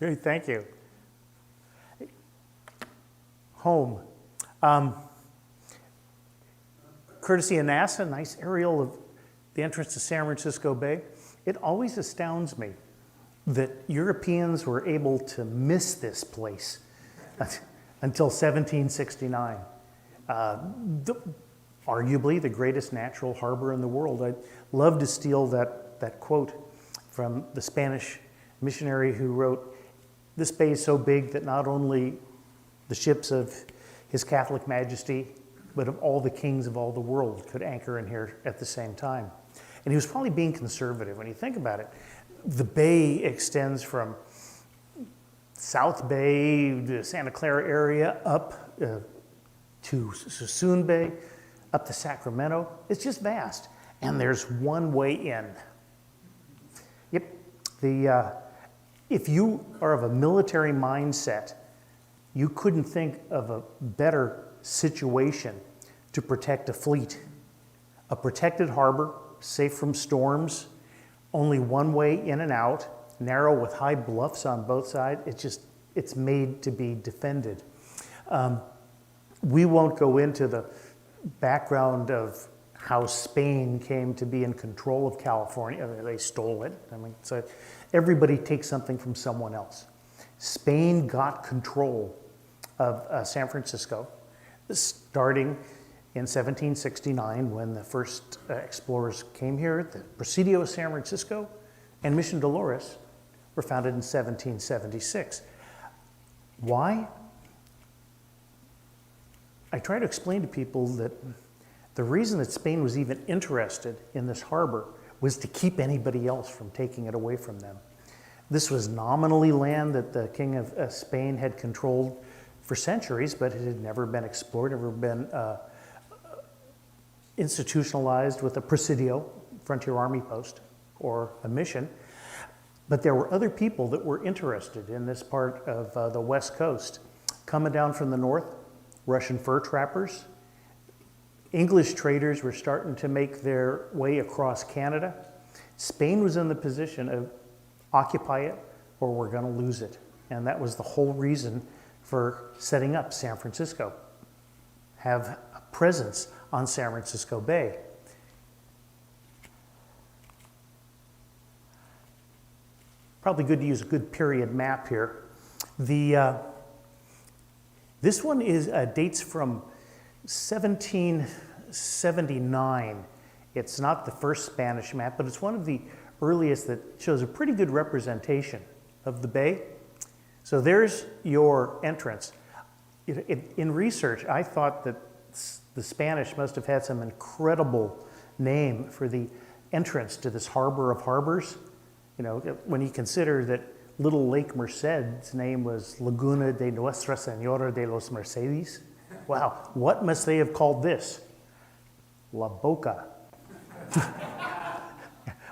Thank you. Home. Courtesy of NASA, nice aerial of the entrance to San Francisco Bay. It always astounds me that Europeans were able to miss this place until 1769. Arguably the greatest natural harbor in the world. I'd love to steal that quote from the Spanish missionary who wrote, "This bay is so big that not only the ships of His Catholic Majesty, but of all the kings of all the world could anchor in here at the same time." And he was probably being conservative. When you think about it, the bay extends from South Bay, the Santa Clara area, up to Suisun Bay, up to Sacramento. It's just vast. And there's one way in. Yep. If you are of a military mindset, you couldn't think of a better situation to protect a fleet. A protected harbor, safe from storms, only one way in and out, narrow with high bluffs on both sides. It's made to be defended. We won't go into the background of how Spain came to be in control of California. They stole it. I mean, so everybody takes something from someone else. Spain got control of San Francisco, starting in 1769 when the first explorers came here. The Presidio of San Francisco and Mission Dolores were founded in 1776. Why? I try to explain to people that the reason that Spain was even interested in this harbor was to keep anybody else from taking it away from them. This was nominally land that the King of Spain had controlled for centuries, but it had never been explored, never been institutionalized with a Presidio, frontier army post, or a mission. But there were other people that were interested in this part of the West Coast. Coming down from the north, Russian fur trappers. English traders were starting to make their way across Canada. Spain was in the position of occupy it or we're going to lose it. And that was the whole reason for setting up San Francisco. Have a presence on San Francisco Bay. Probably good to use a good period map here. This one dates from 1779. It's not the first Spanish map, but it's one of the earliest that shows a pretty good representation of the bay. So there's your entrance. In research, I thought that the Spanish must have had some incredible name for the entrance to this harbor of harbors. You know, when you consider that Little Lake Merced's name was Laguna de Nuestra Señora de los Mercedes. Wow, what must they have called this? La Boca.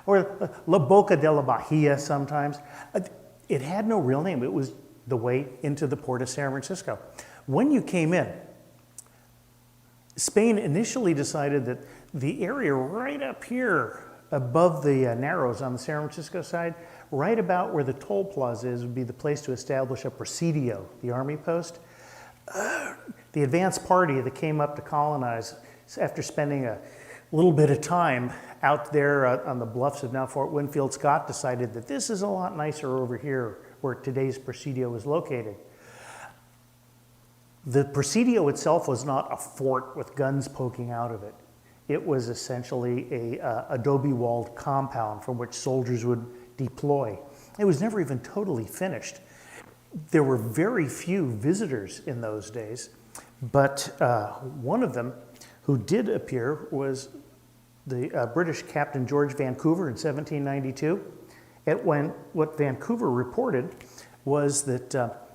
Or La Boca de la Bahia sometimes. It had no real name. It was the way into the port of San Francisco. When you came in, Spain initially decided that the area right up here above the Narrows on the San Francisco side, right about where the toll plaza is, would be the place to establish a Presidio, the army post. The advance party that came up to colonize, after spending a little bit of time out there on the bluffs of now Fort Winfield Scott, decided that this is a lot nicer over here where today's Presidio is located. The Presidio itself was not a fort with guns poking out of it. It was essentially a adobe-walled compound from which soldiers would deploy. It was never even totally finished. There were very few visitors in those days, but one of them who did appear was the British Captain George Vancouver in 1792. What Vancouver reported was that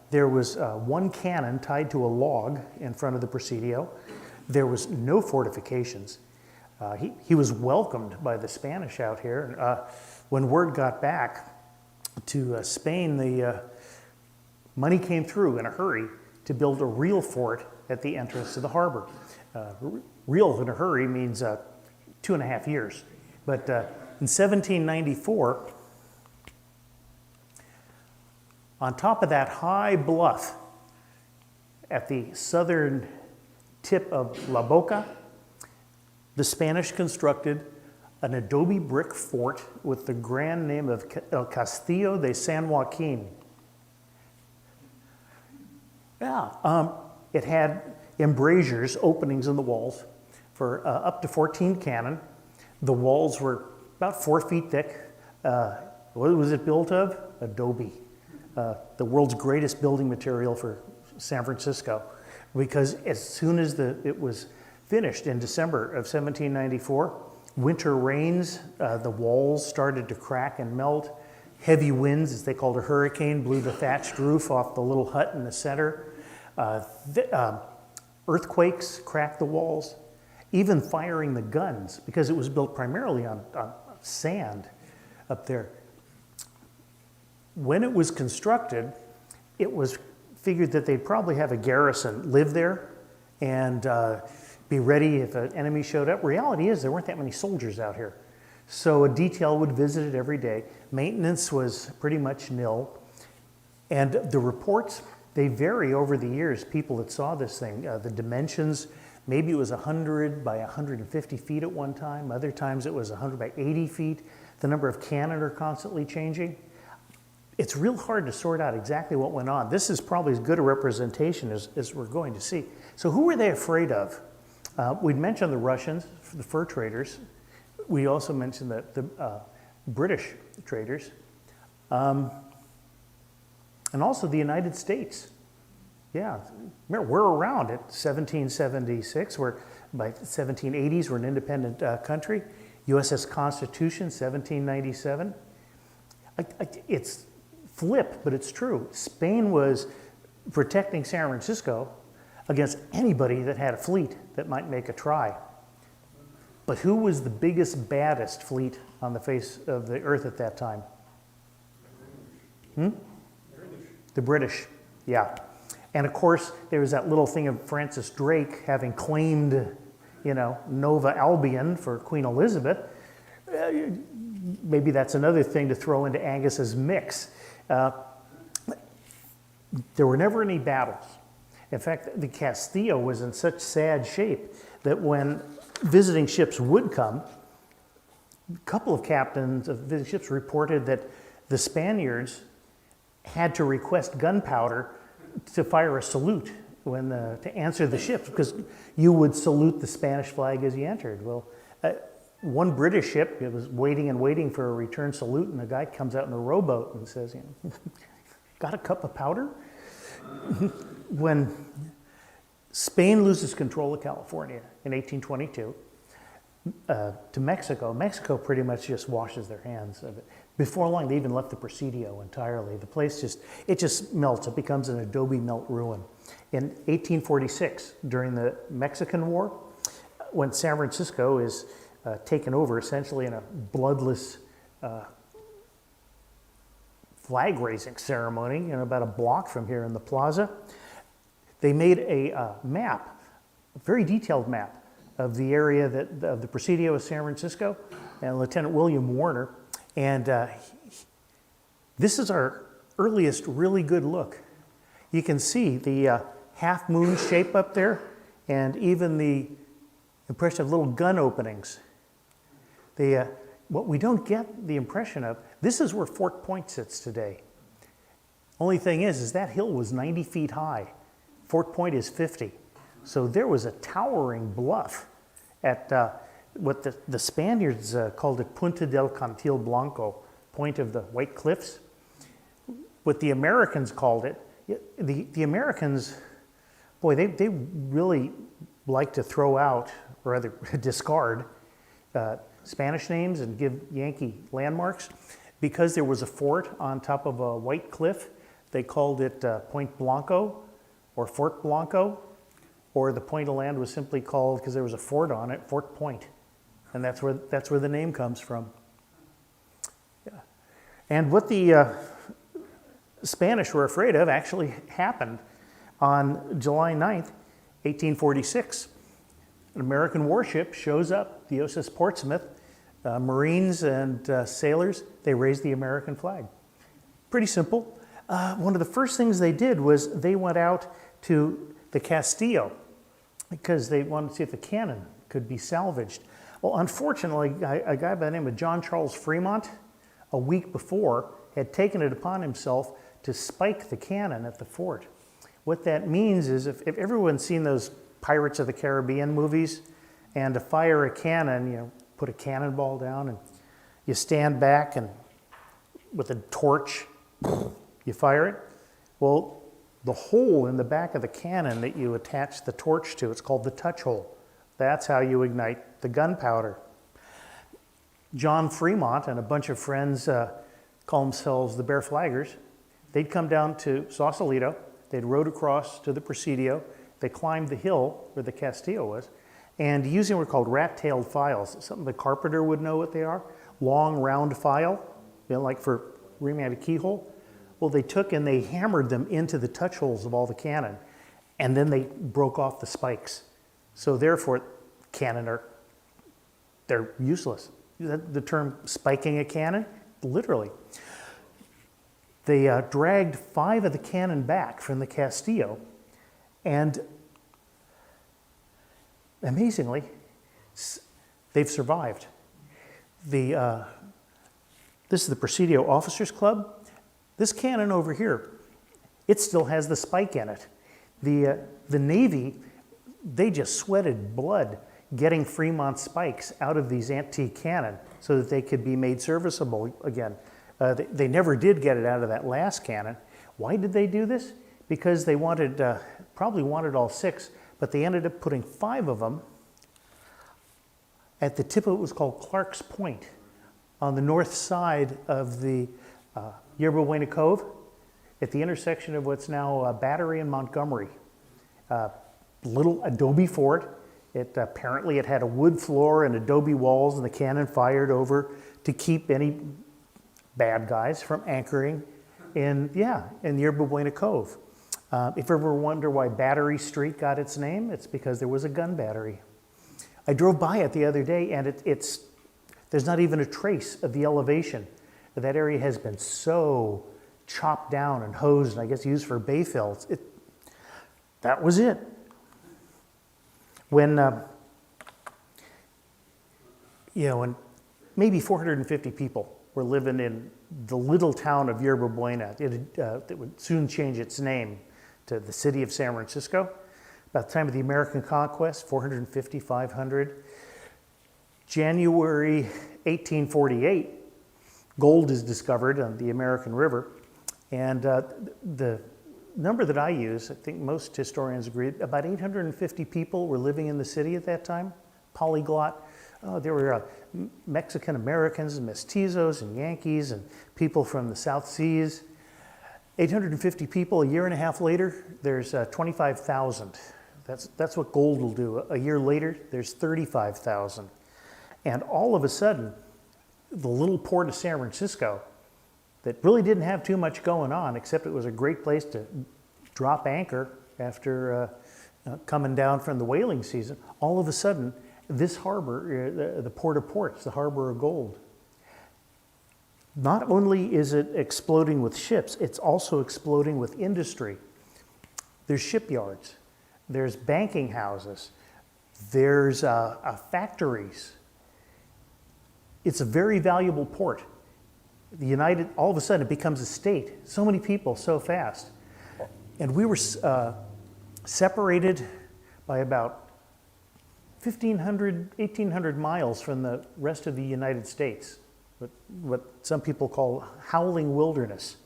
there was one cannon tied to a log in front of the Presidio. There was no fortifications. He was welcomed by the Spanish out here. When word got back to Spain, the money came through in a hurry to build a real fort at the entrance to the harbor. Real in a hurry means 2.5 years. But in 1794, On top of that high bluff at the southern tip of La Boca, the Spanish constructed an adobe brick fort with the grand name of El Castillo de San Joaquin. Yeah, it had embrasures, openings in the walls for up to 14 cannon. The walls were about 4 feet thick. What was it built of? Adobe, the world's greatest building material for San Francisco, because as soon as it was finished in December of 1794, winter rains, the walls started to crack and melt. Heavy winds, as they called a hurricane, blew the thatched roof off the little hut in the center. Earthquakes cracked the walls. Even firing the guns, because it was built primarily on sand up there. When it was constructed, it was figured that they'd probably have a garrison live there and be ready if an enemy showed up. Reality is there weren't that many soldiers out here. So a detail would visit it every day. Maintenance was pretty much nil. And the reports, they vary over the years, people that saw this thing. The dimensions, maybe it was 100 by 150 feet at one time. Other times it was 100 by 80 feet. The number of cannon are constantly changing. It's real hard to sort out exactly what went on. This is probably as good a representation as we're going to see. So who were they afraid of? We'd mentioned the Russians, the fur traders. We also mentioned the British traders. And also the United States. Yeah, remember, we're around at 1776. By 1780s, we're an independent country. USS Constitution, 1797. It's flip, but it's true. Spain was protecting San Francisco against anybody that had a fleet that might make a try. But who was the biggest, baddest fleet on the face of the earth at that time? The British, yeah. And of course, there was that little thing of Francis Drake having claimed, Nova Albion for Queen Elizabeth. Maybe that's another thing to throw into Angus's mix. There were never any battles. In fact, the Castillo was in such sad shape that when visiting ships would come, a couple of captains of visiting ships reported that the Spaniards had to request gunpowder to fire a salute to answer the ships, because you would salute the Spanish flag as you entered. Well, one British ship, it was waiting and waiting for a return salute, and a guy comes out in a rowboat and says, got a cup of powder? When Spain loses control of California in 1822 to Mexico, Mexico pretty much just washes their hands of it. Before long, they even left the Presidio entirely. The place just melts. It becomes an adobe melt ruin. In 1846, during the Mexican War, when San Francisco is taken over essentially in a bloodless flag-raising ceremony, about a block from here in the plaza, they made a map, a very detailed map of the area of the Presidio of San Francisco, and Lieutenant William Warner. And this is our earliest really good look. You can see the half moon shape up there, and even the impression of little gun openings. What we don't get the impression of, this is where Fort Point sits today. Only thing is that hill was 90 feet high. Fort Point is 50. So there was a towering bluff at what the Spaniards called it Punta del Cantil Blanco, Point of the White Cliffs. What the Americans called it, the Americans, boy, they really like to throw out, or rather discard, Spanish names and give Yankee landmarks. Because there was a fort on top of a white cliff, they called it Point Blanco or Fort Blanco, or the point of land was simply called, because there was a fort on it, Fort Point. And that's where the name comes from. Yeah. And what the Spanish were afraid of actually happened on July 9th, 1846. An American warship shows up, the USS Portsmouth. Marines and sailors, they raised the American flag. Pretty simple. One of the first things they did was they went out to the Castillo because they wanted to see if the cannon could be salvaged. Well, unfortunately, a guy by the name of John Charles Fremont, a week before, had taken it upon himself to spike the cannon at the fort. What that means is, if everyone's seen those Pirates of the Caribbean movies, and to fire a cannon, you know, put a cannonball down and you stand back and with a torch, you fire it. Well, the hole in the back of the cannon that you attach the torch to, it's called the touch hole. That's how you ignite the gunpowder. John Fremont and a bunch of friends call themselves the Bear Flaggers. They'd come down to Sausalito, they'd rode across to the Presidio, they climbed the hill where the Castillo was, and using what are called rat-tailed files, something the carpenter would know what they are, long round file, you know, like for reaming out a keyhole. Well, they took and they hammered them into the touch holes of all the cannon, and then they broke off the spikes. So therefore, cannon they're useless. The term spiking a cannon, literally. They dragged 5 of the cannon back from the Castillo, and amazingly, they've survived. This is the Presidio Officers Club. This cannon over here, it still has the spike in it. The Navy, they just sweated blood getting Fremont spikes out of these antique cannon so that they could be made serviceable again. They never did get it out of that last cannon. Why did they do this? Because they wanted, probably wanted all 6, but they ended up putting 5 of them at the tip of what was called Clark's Point on the north side of the Yerba Buena Cove at the intersection of what's now Battery and Montgomery. Little adobe fort. Apparently it had a wood floor and adobe walls, and the cannon fired over to keep any bad guys from anchoring in Yerba Buena Cove. If you ever wonder why Battery Street got its name, it's because there was a gun battery. I drove by it the other day, and there's not even a trace of the elevation. That area has been so chopped down and hosed, and I guess used for bayfill. That was it. When maybe 450 people were living in the little town of Yerba Buena, it would soon change its name to the city of San Francisco. About the time of the American conquest, 450, 500. January 1848, gold is discovered on the American River. And the number that I use, I think most historians agree, about 850 people were living in the city at that time, polyglot. There were Mexican Americans and mestizos and Yankees and people from the South Seas. 850 people. A year and a half later, there's 25,000. That's what gold will do. A year later, there's 35,000. And all of a sudden, the little port of San Francisco, that really didn't have too much going on, except it was a great place to drop anchor after coming down from the whaling season. All of a sudden, this harbor, the port of ports, the harbor of gold. Not only is it exploding with ships, it's also exploding with industry. There's shipyards, there's banking houses, there's factories. It's a very valuable port. All of a sudden it becomes a state. So many people, so fast. And we were separated by about 1,500, 1,800 miles from the rest of the United States, what some people call howling wilderness.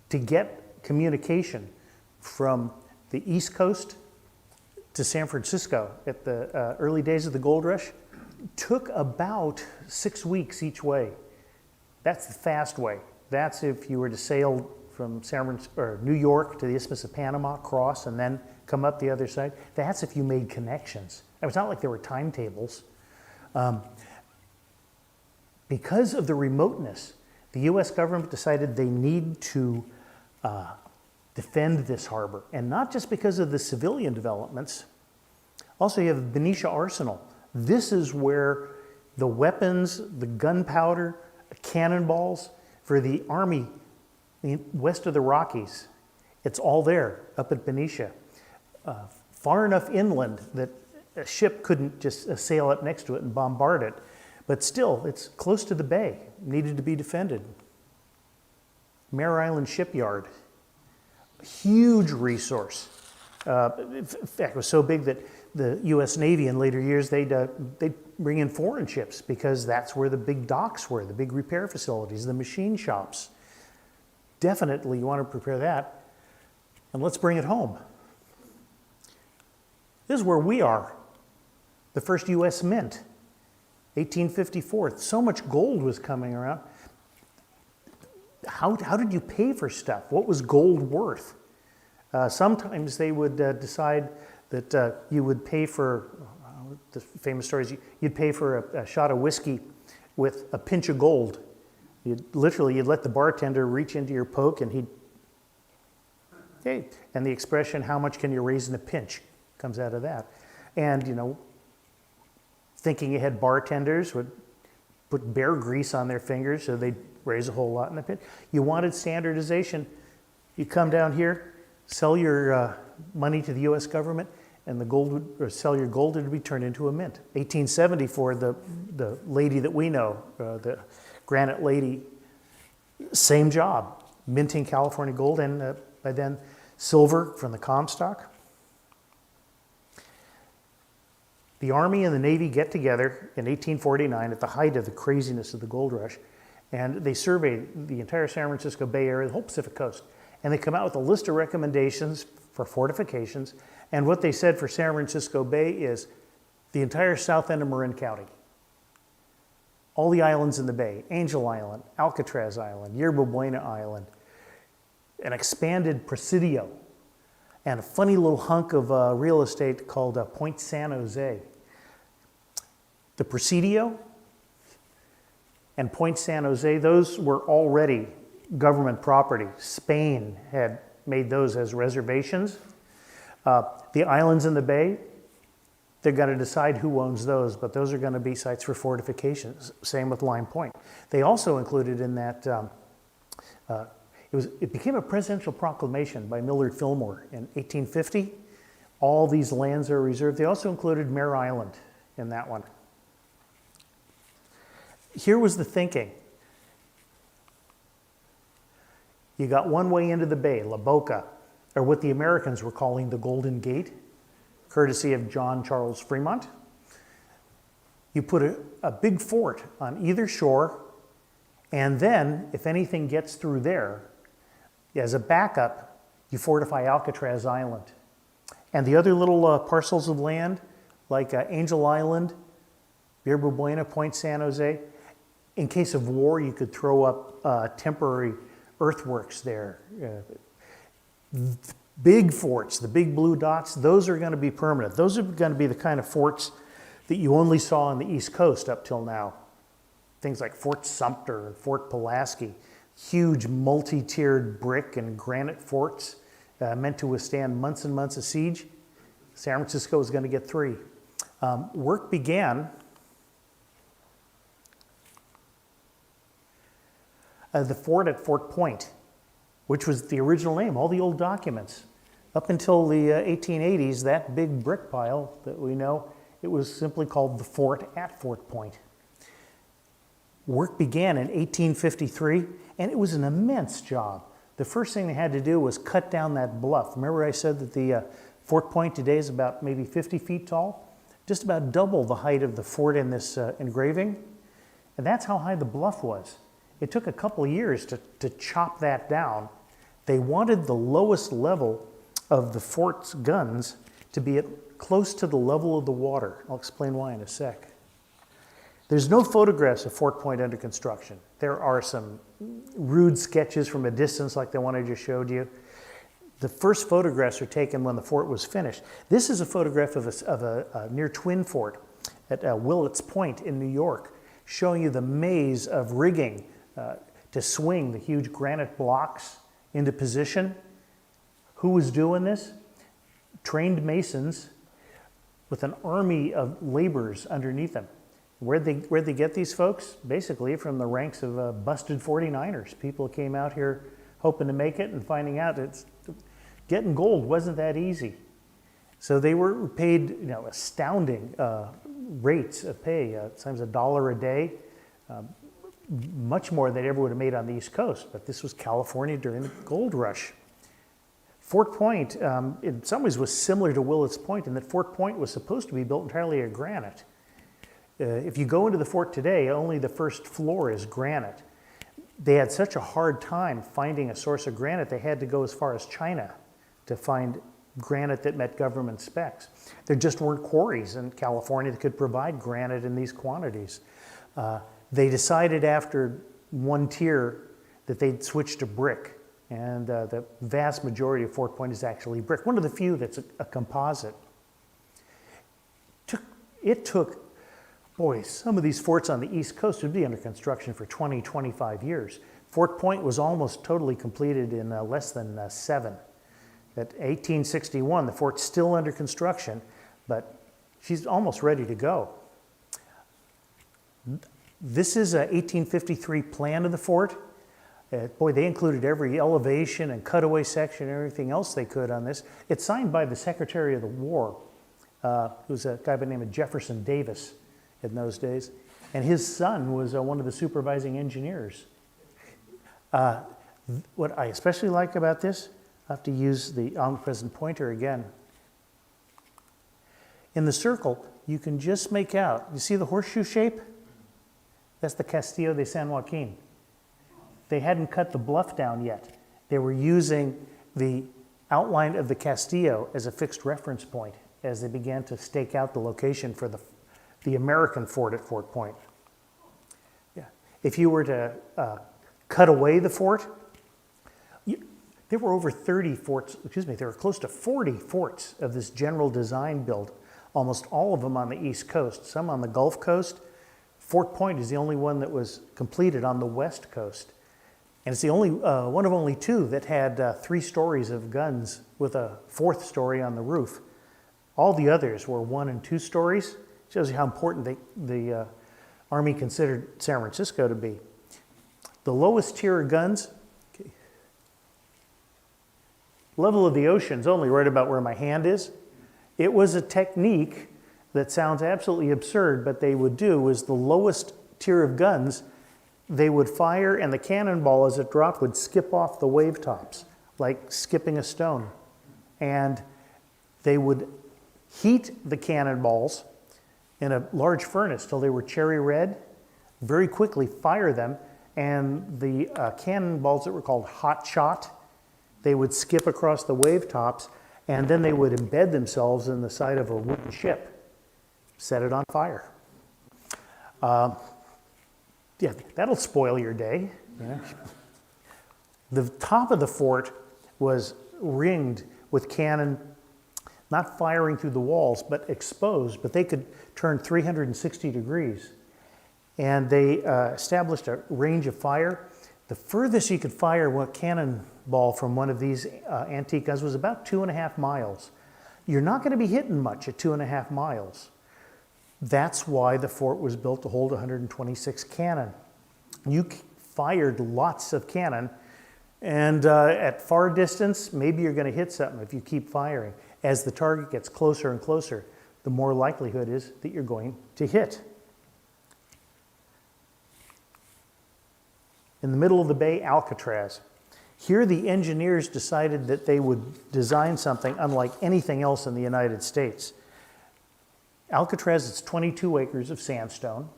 To get communication from the East Coast to San Francisco at the early days of the gold rush took about 6 weeks each way. That's the fast way. That's if you were to sail from New York to the Isthmus of Panama, cross, and then come up the other side. That's if you made connections. It was not like there were timetables. Because of the remoteness, the U.S. government decided they need to defend this harbor. And not just because of the civilian developments. Also, you have Benicia Arsenal. This is where the weapons, the gunpowder, cannonballs for the Army west of the Rockies. It's all there, up at Benicia. Far enough inland that a ship couldn't just sail up next to it and bombard it. But still, it's close to the bay, needed to be defended. Mare Island Shipyard, huge resource. In fact, it was so big that the U.S. Navy in later years, they'd bring in foreign ships because that's where the big docks were, the big repair facilities, the machine shops. Definitely you want to prepare that. And let's bring it home. This is where we are. The first U.S. mint, 1854. So much gold was coming around. How did you pay for stuff? What was gold worth? Sometimes they would decide that you would pay for, the famous stories, you'd pay for a shot of whiskey with a pinch of gold. You'd let the bartender reach into your poke and he'd, okay, and the expression, how much can you raise in a pinch, comes out of that. And, you know, thinking ahead, bartenders would put bear grease on their fingers so they'd raise a whole lot in the pinch. You wanted standardization. You come down here, sell your money to the U.S. government, and the gold would, or sell your gold, it would be turned into a mint. 1874, the lady that we know, the Granite Lady, same job, minting California gold, and by then silver from the Comstock. The Army and the Navy get together in 1849 at the height of the craziness of the gold rush, and they survey the entire San Francisco Bay Area, the whole Pacific coast, and they come out with a list of recommendations for fortifications, and what they said for San Francisco Bay is the entire south end of Marin County. All the islands in the bay, Angel Island, Alcatraz Island, Yerba Buena Island, an expanded Presidio, and a funny little hunk of real estate called Point San Jose. The Presidio and Point San Jose, those were already government property. Spain had made those as reservations. The islands in the bay, they're going to decide who owns those, but those are going to be sites for fortifications. Same with Lime Point. They also included in that, it became a presidential proclamation by Millard Fillmore in 1850. All these lands are reserved. They also included Mare Island in that one. Here was the thinking. You got one way into the bay, La Boca, or what the Americans were calling the Golden Gate, courtesy of John Charles Fremont. You put a big fort on either shore, and then, if anything gets through there, as a backup, you fortify Alcatraz Island. And the other little parcels of land, like Angel Island, Yerba Buena, Point San Jose, in case of war, you could throw up temporary earthworks there. Big forts, the big blue dots, those are going to be permanent. Those are going to be the kind of forts that you only saw on the East Coast up till now. Things like Fort Sumter and Fort Pulaski, huge multi-tiered brick and granite forts meant to withstand months and months of siege. San Francisco was going to get 3. Work began. The fort at Fort Point, which was the original name, all the old documents. Up until the 1880s, that big brick pile that we know, it was simply called the fort at Fort Point. Work began in 1853, and it was an immense job. The first thing they had to do was cut down that bluff. Remember I said that the Fort Point today is about maybe 50 feet tall? Just about double the height of the fort in this engraving. And that's how high the bluff was. It took a couple of years to chop that down. They wanted the lowest level of the fort's guns to be at close to the level of the water. I'll explain why in a sec. There's no photographs of Fort Point under construction. There are some rude sketches from a distance like the one I just showed you. The first photographs are taken when the fort was finished. This is a photograph of a near twin fort at Willets Point in New York, showing you the maze of rigging to swing the huge granite blocks into position. Who was doing this? Trained masons with an army of laborers underneath them. Where'd they get these folks? Basically from the ranks of busted 49ers. People came out here hoping to make it and finding out getting gold wasn't that easy. So they were paid, astounding rates of pay, sometimes $1 a day, much more than they ever would have made on the East Coast. But this was California during the gold rush. Fort Point, in some ways, was similar to Willets Point in that Fort Point was supposed to be built entirely of granite. If you go into the fort today, only the first floor is granite. They had such a hard time finding a source of granite, they had to go as far as China to find granite that met government specs. There just weren't quarries in California that could provide granite in these quantities. They decided after one tier that they'd switch to brick, and the vast majority of Fort Point is actually brick. One of the few that's a composite. It took, boy, some of these forts on the East Coast would be under construction for 20, 25 years. Fort Point was almost totally completed in less than 7. At 1861, the fort's still under construction, but she's almost ready to go. This is a 1853 plan of the fort. Boy, they included every elevation and cutaway section and everything else they could on this. It's signed by the Secretary of the War, who's a guy by the name of Jefferson Davis in those days. And his son was one of the supervising engineers. What I especially like about this, I have to use the omnipresent pointer again. In the circle, you can just make out, you see the horseshoe shape? That's the Castillo de San Joaquin. They hadn't cut the bluff down yet. They were using the outline of the Castillo as a fixed reference point as they began to stake out the location for the American fort at Fort Point. Yeah. If you were to cut away the fort, there were over 30 forts, there were close to 40 forts of this general design build, almost all of them on the East Coast, some on the Gulf Coast. Fort Point is the only one that was completed on the West Coast. And it's the only one of only 2 that had 3 stories of guns with a 4th story on the roof. All the others were 1 and 2 stories. Shows you how important the Army considered San Francisco to be. The lowest tier of guns, level of the ocean's only right about where my hand is. It was a technique that sounds absolutely absurd, but they would do was the lowest tier of guns, they would fire and the cannonball as it dropped would skip off the wave tops, like skipping a stone. And they would heat the cannonballs in a large furnace till they were cherry red, very quickly fire them, and the cannonballs that were called hot shot, they would skip across the wave tops, and then they would embed themselves in the side of a wooden ship, set it on fire. Yeah, that'll spoil your day. The top of the fort was ringed with cannon, not firing through the walls, but exposed, but they could turn 360 degrees. And they established a range of fire. The furthest you could fire one cannonball from one of these antique guns was about 2.5 miles. You're not going to be hitting much at 2.5 miles. That's why the fort was built to hold 126 cannon. You fired lots of cannon, and at far distance, maybe you're going to hit something if you keep firing. As the target gets closer and closer, the more likelihood is that you're going to hit. In the middle of the bay, Alcatraz. Here the engineers decided that they would design something unlike anything else in the United States. Alcatraz is 22 acres of sandstone.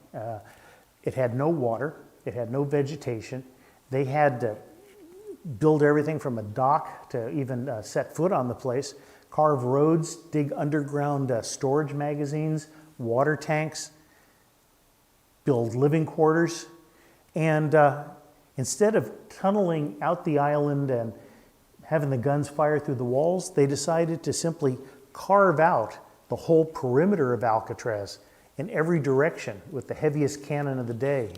It had no water. It had no vegetation. They had to build everything from a dock to even set foot on the place, carve roads, dig underground storage magazines, water tanks, build living quarters, and instead of tunneling out the island and having the guns fire through the walls, they decided to simply carve out the whole perimeter of Alcatraz in every direction with the heaviest cannon of the day.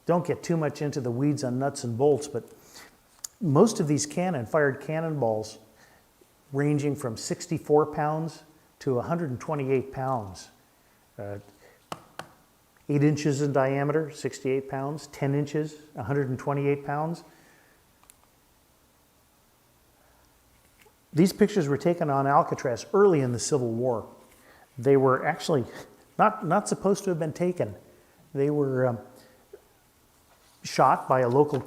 Don't get too much into the weeds on nuts and bolts, but most of these cannon fired cannonballs ranging from 64 pounds to 128 pounds. 8 inches in diameter, 68 pounds, 10 inches, 128 pounds. These pictures were taken on Alcatraz early in the Civil War. They were actually not supposed to have been taken. They were shot by a local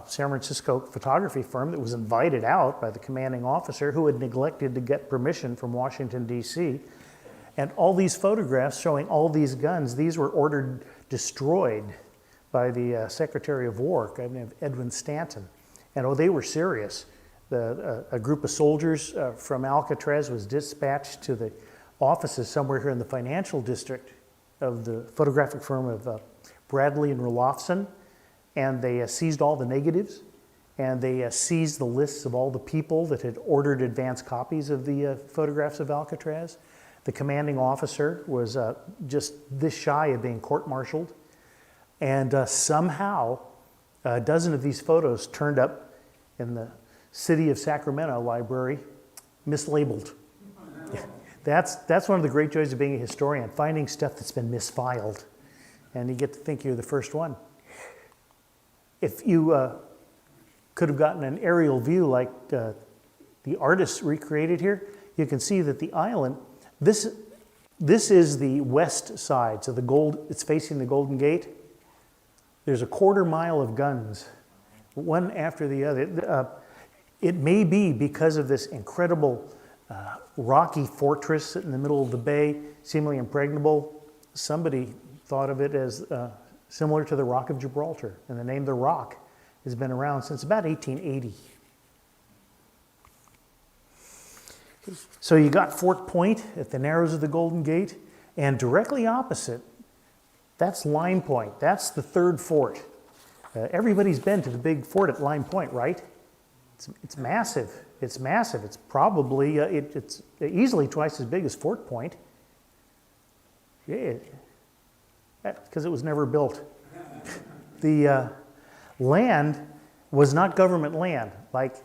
San Francisco photography firm that was invited out by the commanding officer who had neglected to get permission from Washington, D.C. And all these photographs showing all these guns, these were ordered destroyed by the Secretary of War, a guy named Edwin Stanton. And they were serious. A group of soldiers from Alcatraz was dispatched to the offices somewhere here in the financial district of the photographic firm of Bradley and Roloffson, and they seized all the negatives, and they seized the lists of all the people that had ordered advance copies of the photographs of Alcatraz. The commanding officer was just this shy of being court-martialed, and somehow a dozen of these photos turned up in the City of Sacramento library, mislabeled. That's one of the great joys of being a historian, finding stuff that's been misfiled, and you get to think you're the first one. If you could have gotten an aerial view like the artists recreated here, you can see that the island, this is the west side, so it's facing the Golden Gate. There's a 1/4 mile of guns, one after the other. It may be because of this incredible rocky fortress in the middle of the bay, seemingly impregnable. Somebody thought of it as similar to the Rock of Gibraltar, and the name The Rock has been around since about 1880. So you got Fort Point at the narrows of the Golden Gate, and directly opposite, that's Lime Point. That's the third fort. Everybody's been to the big fort at Lime Point, right? It's massive. It's massive. It's probably, it's easily twice as big as Fort Point. Yeah, because it was never built. The land was not government land like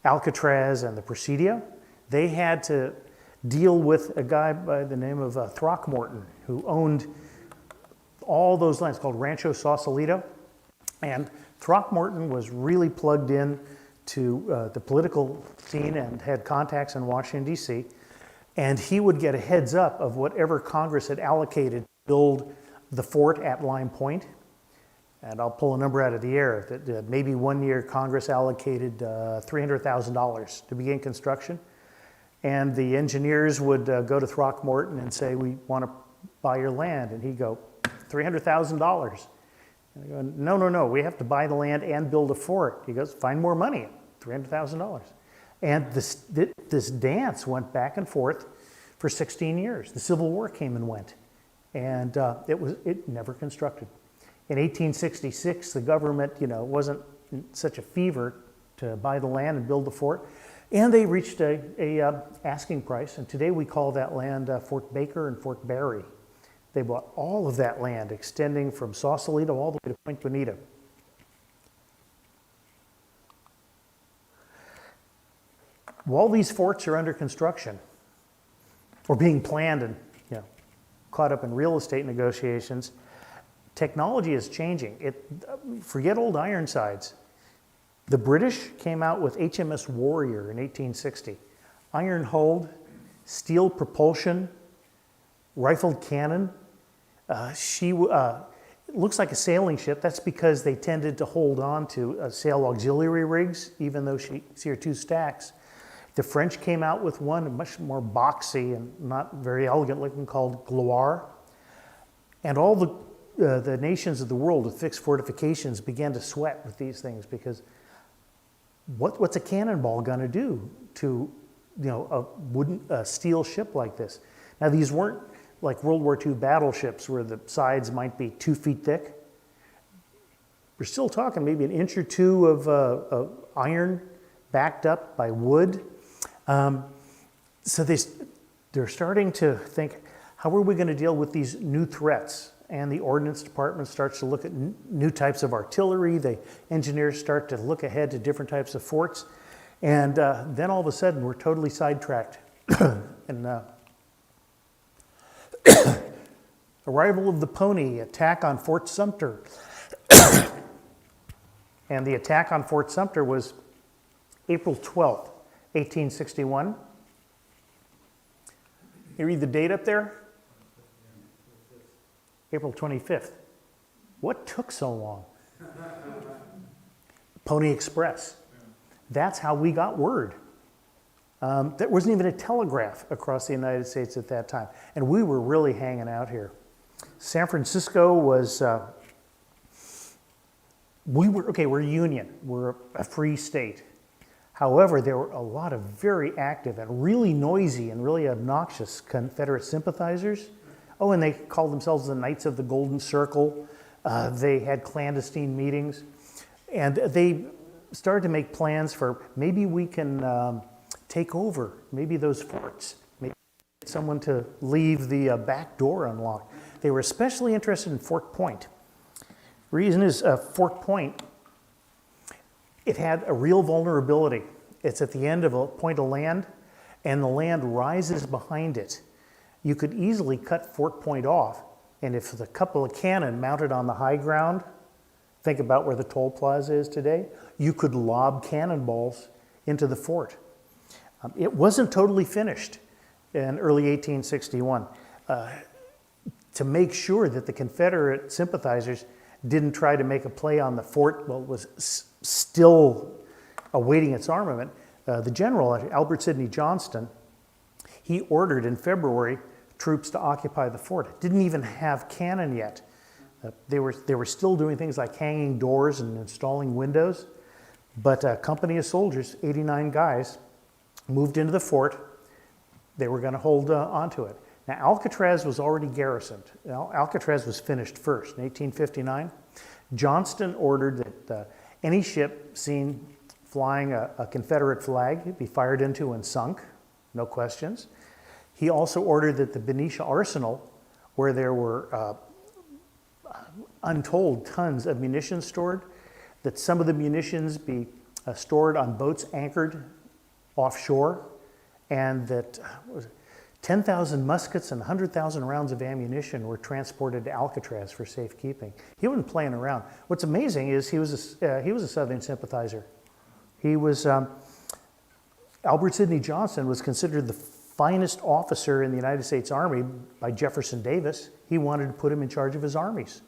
Alcatraz and the Presidio. They had to deal with a guy by the name of Throckmorton, who owned all those lands, called Rancho Sausalito. And Throckmorton was really plugged in to the political scene and had contacts in Washington, D.C. And he would get a heads up of whatever Congress had allocated to build the fort at Lime Point. And I'll pull a number out of the air. That maybe one year Congress allocated $300,000 to begin construction. And the engineers would go to Throckmorton and say, we want to buy your land. And he'd go, $300,000. And they go, no, we have to buy the land and build a fort. He goes, find more money, $300,000. And this dance went back and forth for 16 years. The Civil War came and went, and it never constructed. In 1866, the government, wasn't in such a fever to buy the land and build the fort, and they reached a asking price. And today we call that land Fort Baker and Fort Barry. They bought all of that land, extending from Sausalito all the way to Point Bonita. While these forts are under construction, or being planned and caught up in real estate negotiations, technology is changing. Forget old Ironsides. The British came out with HMS Warrior in 1860. Iron hold, steel propulsion, rifled cannon. It looks like a sailing ship. That's because they tended to hold on to sail auxiliary rigs, even though see her two stacks. The French came out with one, much more boxy and not very elegant looking, called Gloire. And all the nations of the world with fixed fortifications began to sweat with these things, because what's a cannonball going to do to a steel ship like this? Now, these weren't like World War II battleships where the sides might be 2 feet thick. We're still talking maybe an inch or two of iron backed up by wood. So they're starting to think, how are we going to deal with these new threats? And the Ordnance Department starts to look at new types of artillery. The engineers start to look ahead to different types of forts. And then all of a sudden, we're totally sidetracked. And arrival of the Pony, attack on Fort Sumter. And the attack on Fort Sumter was April 12th, 1861. You read the date up there? April 25th. What took so long? Pony Express. That's how we got word. There wasn't even a telegraph across the United States at that time. And we were really hanging out here. San Francisco was, we're Union. We're a free state. However, there were a lot of very active and really noisy and really obnoxious Confederate sympathizers. Oh, and they called themselves the Knights of the Golden Circle. They had clandestine meetings. And they started to make plans for maybe we can take over maybe those forts. Maybe get someone to leave the back door unlocked. They were especially interested in Fort Point. Reason is Fort Point, it had a real vulnerability. It's at the end of a point of land, and the land rises behind it. You could easily cut Fort Point off, and if the couple of cannon mounted on the high ground, think about where the toll plaza is today, you could lob cannonballs into the fort. It wasn't totally finished in early 1861. To make sure that the Confederate sympathizers didn't try to make a play on the fort while it was still awaiting its armament, the general, Albert Sidney Johnston, he ordered in February troops to occupy the fort. It didn't even have cannon yet. They were still doing things like hanging doors and installing windows, but a company of soldiers, 89 guys, moved into the fort. They were going to hold onto it. Now, Alcatraz was already garrisoned. Alcatraz was finished first in 1859. Johnston ordered that any ship seen flying a Confederate flag be fired into and sunk, no questions. He also ordered that the Benicia Arsenal, where there were untold tons of munitions stored, that some of the munitions be stored on boats anchored offshore, and that 10,000 muskets and 100,000 rounds of ammunition were transported to Alcatraz for safekeeping. He wasn't playing around. What's amazing is he was a Southern sympathizer. He was, Albert Sidney Johnston was considered the finest officer in the United States Army by Jefferson Davis. He wanted to put him in charge of his armies.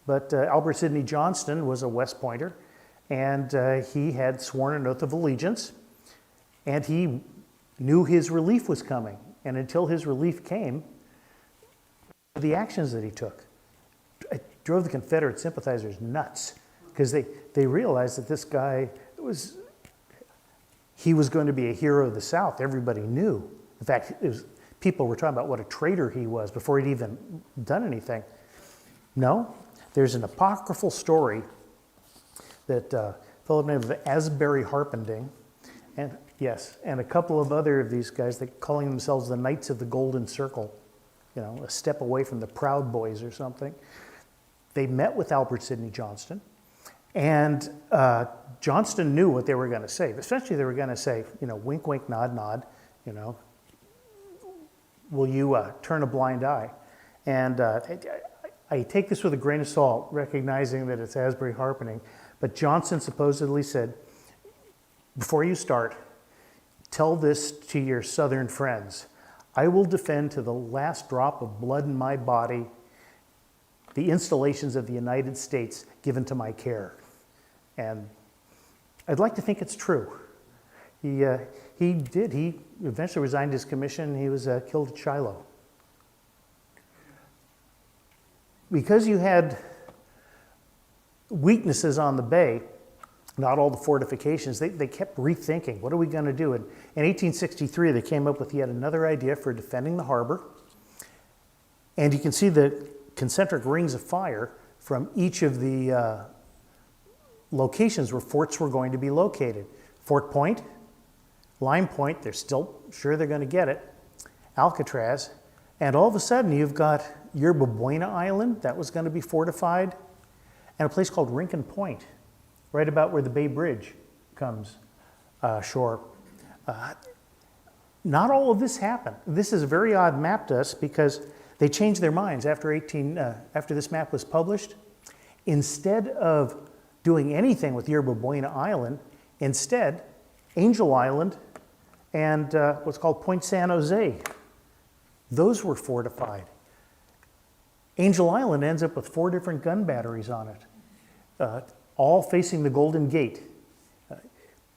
But Albert Sidney Johnston was a West Pointer, and he had sworn an oath of allegiance, and he knew his relief was coming. And until his relief came, the actions that he took drove the Confederate sympathizers nuts, because they realized that this guy was going to be a hero of the South. Everybody knew. In fact, people were talking about what a traitor he was before he'd even done anything. No, there's an apocryphal story that a fellow named Asbury Harpending, and yes, and a couple of other of these guys, they calling themselves the Knights of the Golden Circle, you know, a step away from the Proud Boys or something. They met with Albert Sidney Johnston, and Johnston knew what they were going to say. Essentially, they were going to say, you know, wink, wink, nod, nod, you know, will you turn a blind eye? And I take this with a grain of salt, recognizing that it's Asbury Harpending, but Johnston supposedly said, before you start, tell this to your Southern friends. I will defend to the last drop of blood in my body the installations of the United States given to my care. And I'd like to think it's true. He did. He eventually resigned his commission. He was killed at Shiloh. Because you had weaknesses on the bay, not all the fortifications, they kept rethinking, what are we going to do? And in 1863, they came up with yet another idea for defending the harbor. And you can see the concentric rings of fire from each of the locations where forts were going to be located. Fort Point, Lime Point, they're still sure they're going to get it, Alcatraz, and all of a sudden you've got Yerba Buena Island, that was going to be fortified, and a place called Rincon Point, right about where the Bay Bridge comes ashore. Not all of this happened. This is a very odd map to us because they changed their minds after this map was published. Instead of doing anything with Yerba Buena Island, instead, Angel Island and what's called Point San Jose. Those were fortified. Angel Island ends up with 4 different gun batteries on it, all facing the Golden Gate.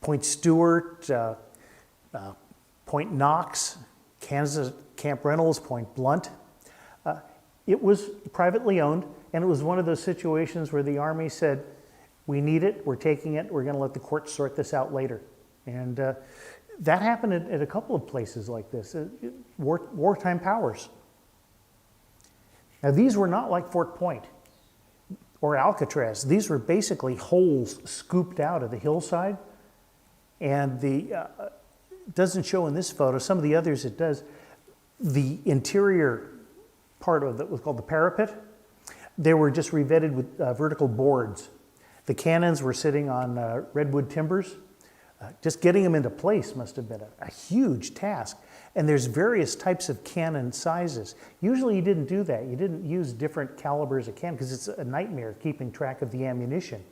Point Stewart, Point Knox, Kansas Camp Reynolds, Point Blunt. It was privately owned, and it was one of those situations where the Army said, we need it, we're taking it, we're going to let the courts sort this out later. And that happened at a couple of places like this, wartime powers. Now these were not like Fort Point or Alcatraz. These were basically holes scooped out of the hillside, and it doesn't show in this photo, some of the others it does, the interior part of it was called the parapet. They were just revetted with vertical boards. The cannons were sitting on redwood timbers. Just getting them into place must have been a huge task. And there's various types of cannon sizes. Usually you didn't do that. You didn't use different calibers of cannon because it's a nightmare keeping track of the ammunition.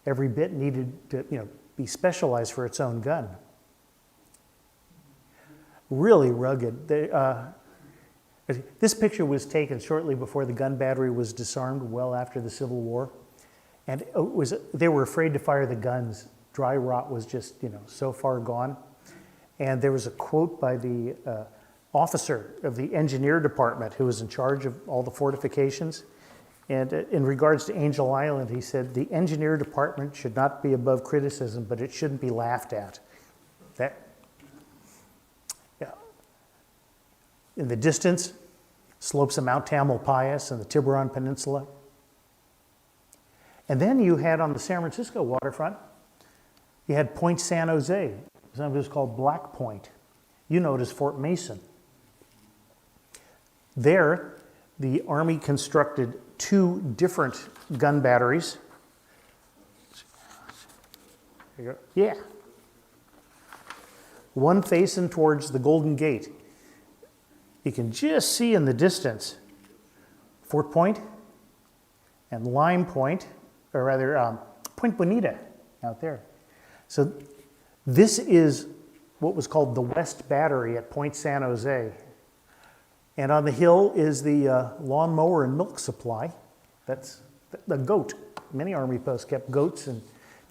Every bit needed to be specialized for its own gun. Really rugged. This picture was taken shortly before the gun battery was disarmed, well after the Civil War. And they were afraid to fire the guns. Dry rot was just, so far gone. And there was a quote by the officer of the engineer department who was in charge of all the fortifications. And in regards to Angel Island, he said, the engineer department should not be above criticism, but it shouldn't be laughed at. In the distance, slopes of Mount Tamalpais and the Tiburon Peninsula. And then you had on the San Francisco waterfront, you had Point San Jose. Something was called Black Point. You know it as Fort Mason. There, the Army constructed 2 different gun batteries. There you go. Yeah. One facing towards the Golden Gate. You can just see in the distance Fort Point and Lime Point, or rather Point Bonita out there. So this is what was called the West Battery at Point San Jose. And on the hill is the lawnmower and milk supply. That's the goat. Many Army posts kept goats and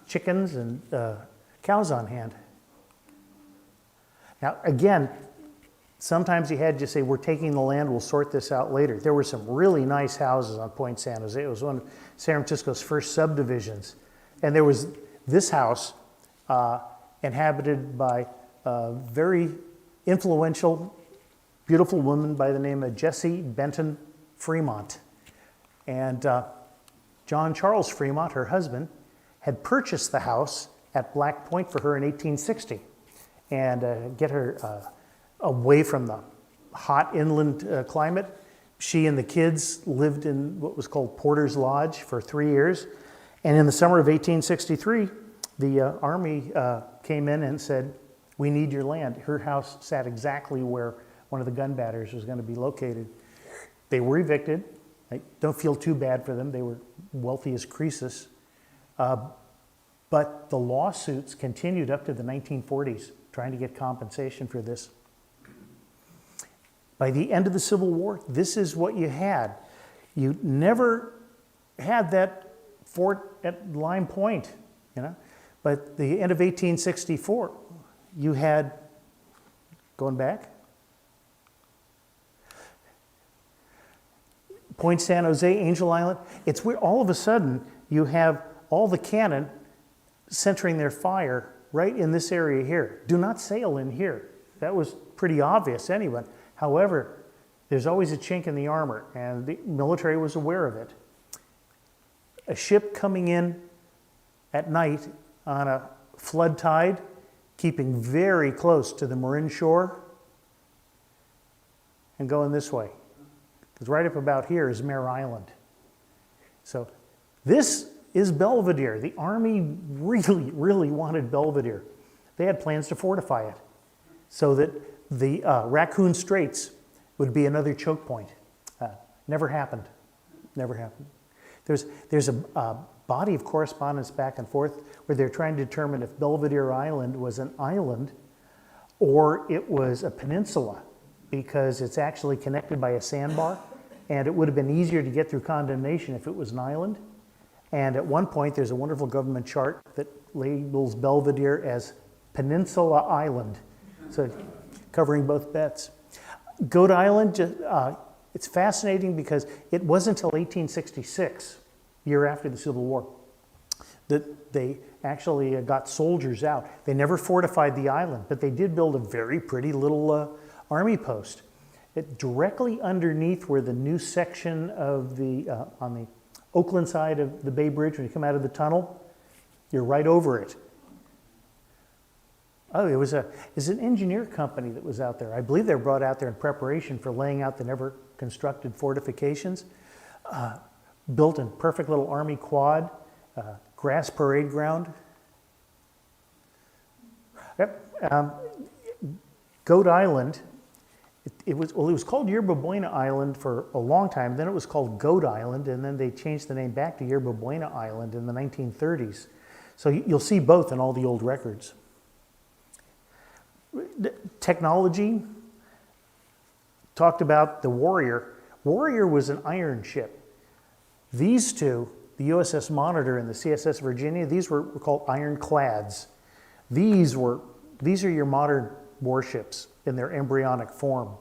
chickens and cows on hand. Now again, sometimes you had to say, we're taking the land, we'll sort this out later. There were some really nice houses on Point San Jose. It was one of San Francisco's first subdivisions. And there was this house inhabited by a very influential, beautiful woman by the name of Jessie Benton Fremont. And John Charles Fremont, her husband, had purchased the house at Black Point for her in 1860 and get her away from the hot inland climate. She and the kids lived in what was called Porter's Lodge for 3 years. And in the summer of 1863, the Army came in and said, we need your land. Her house sat exactly where one of the gun batteries was going to be located. They were evicted. I don't feel too bad for them. They were wealthy as Croesus. But the lawsuits continued up to the 1940s, trying to get compensation for this. By the end of the Civil War, this is what you had. You never had that fort at Lime Point, But the end of 1864, you had, going back, Point San Jose, Angel Island. It's where all of a sudden you have all the cannon centering their fire right in this area here. Do not sail in here. That was pretty obvious anyway. However, there's always a chink in the armor, and the military was aware of it. A ship coming in at night on a flood tide, keeping very close to the Marin shore, and going this way. Because right up about here is Mare Island. So this is Belvedere. The Army really, really wanted Belvedere. They had plans to fortify it so that the Raccoon Straits would be another choke point. Never happened. Never happened. There's a body of correspondence back and forth where they're trying to determine if Belvedere Island was an island or it was a peninsula because it's actually connected by a sandbar, and it would have been easier to get through condemnation if it was an island. And at one point, there's a wonderful government chart that labels Belvedere as Peninsula Island, so covering both bets. Goat Island, it's fascinating because it wasn't until 1866, year after the Civil War, that they actually got soldiers out. They never fortified the island, but they did build a very pretty little army post. Directly underneath where the new section of on the Oakland side of the Bay Bridge, when you come out of the tunnel, you're right over it. Oh, it was an engineer company that was out there. I believe they were brought out there in preparation for laying out the never constructed fortifications. Built a perfect little army quad, grass parade ground. Yep. Goat Island. It was called Yerba Buena Island for a long time. Then it was called Goat Island, and then they changed the name back to Yerba Buena Island in the 1930s. So you'll see both in all the old records. Technology, talked about the Warrior. Warrior was an iron ship. These two, the USS Monitor and the CSS Virginia, these were called Ironclads. These are your modern warships in their embryonic form.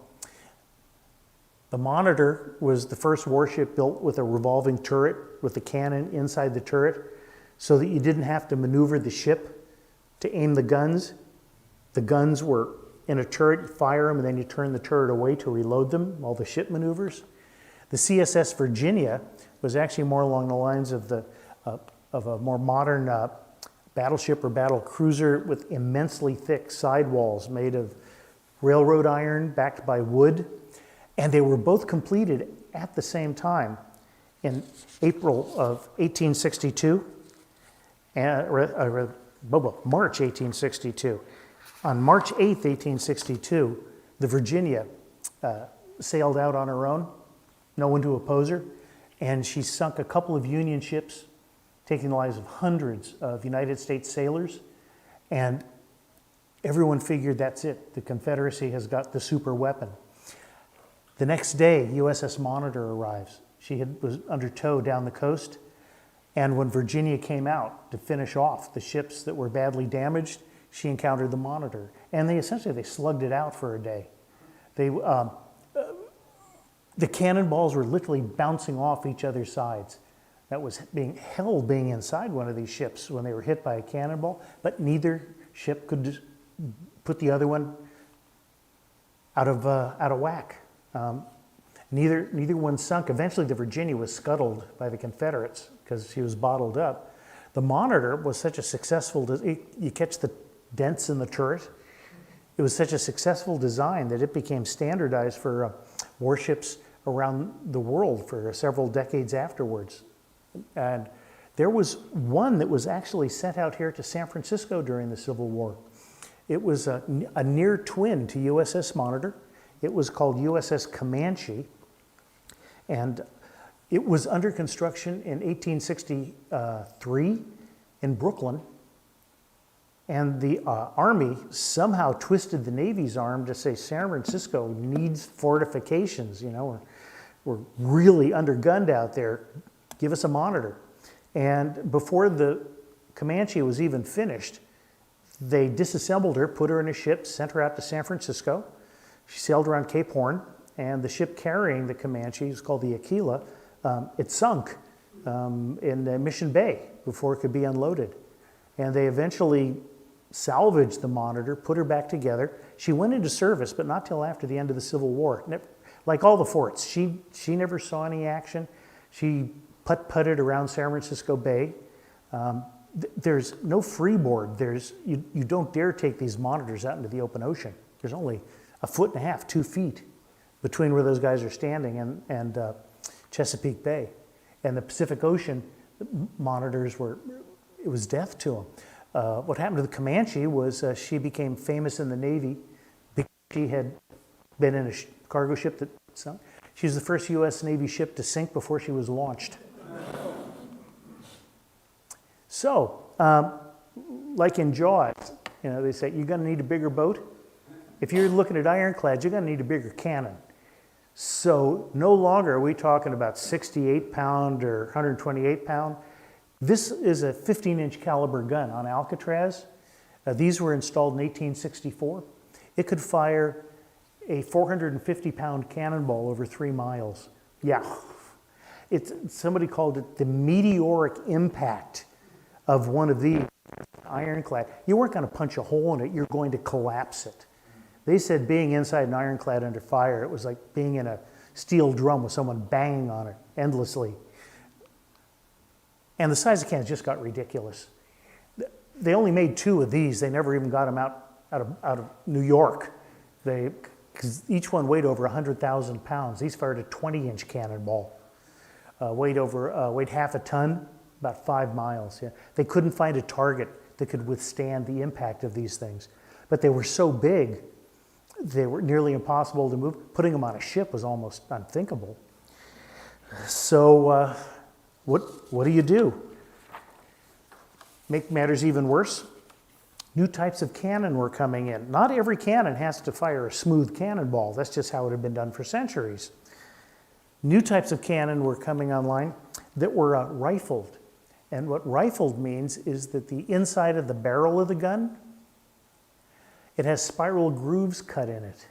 The Monitor was the first warship built with a revolving turret with a cannon inside the turret so that you didn't have to maneuver the ship to aim the guns. The guns were in a turret, you fire them, and then you turn the turret away to reload them, all the ship maneuvers. The CSS Virginia was actually more along the lines of a more modern battleship or battle cruiser with immensely thick sidewalls made of railroad iron backed by wood. And they were both completed at the same time in April of 1862, March 1862. On March 8th, 1862, the Virginia sailed out on her own, no one to oppose her, and she sunk a couple of Union ships, taking the lives of hundreds of United States sailors, and everyone figured that's it. The Confederacy has got the super weapon. The next day, USS Monitor arrives. She was under tow down the coast, and when Virginia came out to finish off the ships that were badly damaged, she encountered the Monitor, and they slugged it out for a day. The cannonballs were literally bouncing off each other's sides. That was being inside one of these ships when they were hit by a cannonball, but neither ship could put the other one out of whack. Neither one sunk. Eventually, the Virginia was scuttled by the Confederates because she was bottled up. The Monitor was such a successful. You catch the dents in the turret. It was such a successful design that it became standardized for warships around the world for several decades afterwards. And there was one that was actually sent out here to San Francisco during the Civil War. It was a near twin to USS Monitor. It was called USS Comanche, and it was under construction in 1863 in Brooklyn. And the Army somehow twisted the Navy's arm to say San Francisco needs fortifications. You know, we're really undergunned out there. Give us a Monitor. And before the Comanche was even finished, they disassembled her, put her in a ship, sent her out to San Francisco. She sailed around Cape Horn, and the ship carrying the Comanche, was called the Aquila, it sunk in Mission Bay before it could be unloaded. And they eventually salvaged the Monitor, put her back together. She went into service, but not till after the end of the Civil War. Like all the forts, she never saw any action. She putt-putted around San Francisco Bay. There's no freeboard. You don't dare take these Monitors out into the open ocean. There's only 1.5 feet, 2 feet between where those guys are standing and Chesapeake Bay. And the Pacific Ocean Monitors it was death to them. What happened to the Comanche was she became famous in the Navy because she had been in a cargo ship that sunk. She was the first U.S. Navy ship to sink before she was launched. So, like in Jaws, they say, you're going to need a bigger boat. If you're looking at ironclads, you're going to need a bigger cannon. So no longer are we talking about 68 pound or 128 pound. This is a 15-inch caliber gun on Alcatraz. These were installed in 1864. It could fire a 450-pound cannonball over 3 miles. Yeah, somebody called it the meteoric impact of one of these ironclad. You weren't going to punch a hole in it, you're going to collapse it. They said being inside an ironclad under fire, it was like being in a steel drum with someone banging on it endlessly. And the size of cannons just got ridiculous. They only made 2 of these. They never even got them out of New York. Because each one weighed over 100,000 pounds. These fired a 20-inch cannonball. Weighed half a ton, about 5 miles. Yeah. They couldn't find a target that could withstand the impact of these things. But they were so big, they were nearly impossible to move. Putting them on a ship was almost unthinkable. So what do you do? Make matters even worse, new types of cannon were coming in. Not every cannon has to fire a smooth cannonball. That's just how it had been done for centuries. New types of cannon were coming online that were rifled. And what rifled means is that the inside of the barrel of the gun, it has spiral grooves cut in it.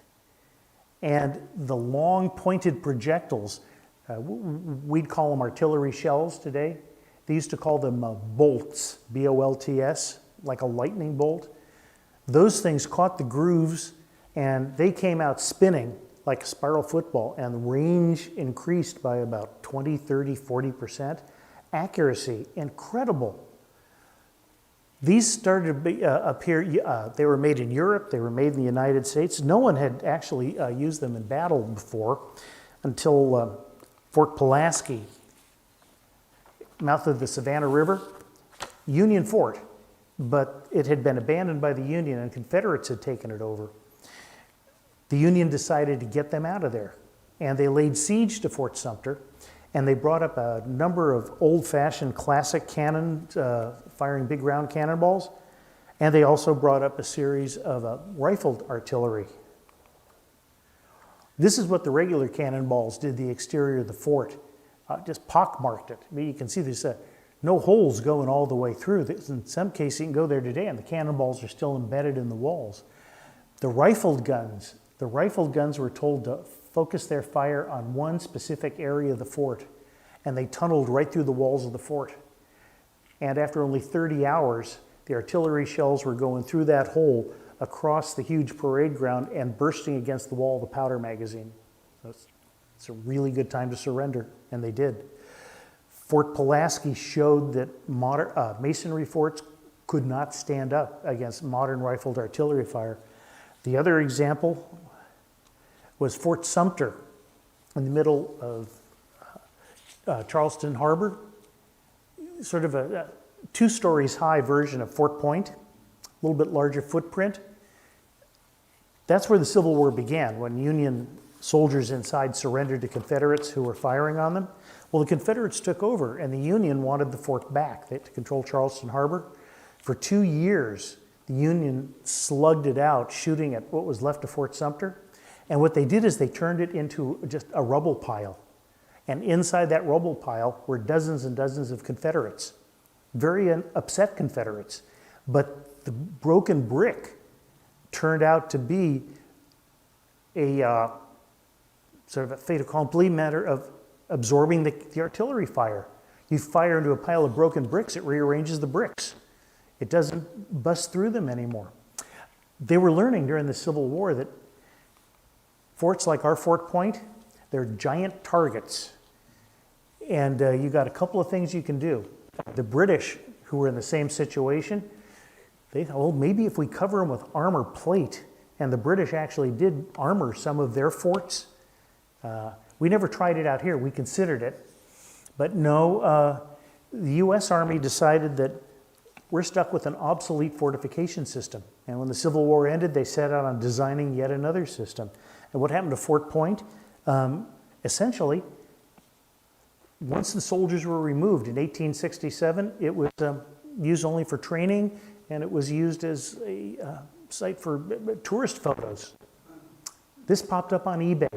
And the long pointed projectiles, we'd call them artillery shells today. They used to call them bolts, B-O-L-T-S, like a lightning bolt. Those things caught the grooves and they came out spinning like a spiral football, and the range increased by about 20, 30, 40%. Accuracy, incredible. These started to appear, they were made in Europe, they were made in the United States. No one had actually used them in battle before until Fort Pulaski, mouth of the Savannah River, Union Fort, but it had been abandoned by the Union and Confederates had taken it over. The Union decided to get them out of there, and they laid siege to Fort Sumter, and they brought up a number of old-fashioned classic cannons, firing big round cannonballs, and they also brought up a series of rifled artillery. This is what the regular cannonballs did the exterior of the fort. Just pockmarked it. I mean, you can see there's no holes going all the way through. In some cases, you can go there today and the cannonballs are still embedded in the walls. The rifled guns were told to focus their fire on one specific area of the fort, and they tunneled right through the walls of the fort. And after only 30 hours, the artillery shells were going through that hole across the huge parade ground and bursting against the wall of the powder magazine. So it's a really good time to surrender, and they did. Fort Pulaski showed that masonry forts could not stand up against modern rifled artillery fire. The other example was Fort Sumter in the middle of Charleston Harbor, sort of a 2 stories high version of Fort Point, a little bit larger footprint. That's where the Civil War began, when Union soldiers inside surrendered to Confederates who were firing on them. Well, the Confederates took over, and the Union wanted the fort back. They had to control Charleston Harbor. For 2 years, the Union slugged it out, shooting at what was left of Fort Sumter. And what they did is they turned it into just a rubble pile. And inside that rubble pile were dozens and dozens of Confederates, very upset Confederates. But the broken brick turned out to be a sort of a fait accompli matter of absorbing the artillery fire. You fire into a pile of broken bricks, it rearranges the bricks. It doesn't bust through them anymore. They were learning during the Civil War that forts like our Fort Point, they're giant targets. And you got a couple of things you can do. The British, who were in the same situation, they thought, well, maybe if we cover them with armor plate, and the British actually did armor some of their forts. We never tried it out here, we considered it. But no, the US Army decided that we're stuck with an obsolete fortification system. And when the Civil War ended, they set out on designing yet another system. And what happened to Fort Point? Essentially, once the soldiers were removed in 1867, it was used only for training, and it was used as a site for tourist photos. This popped up on eBay.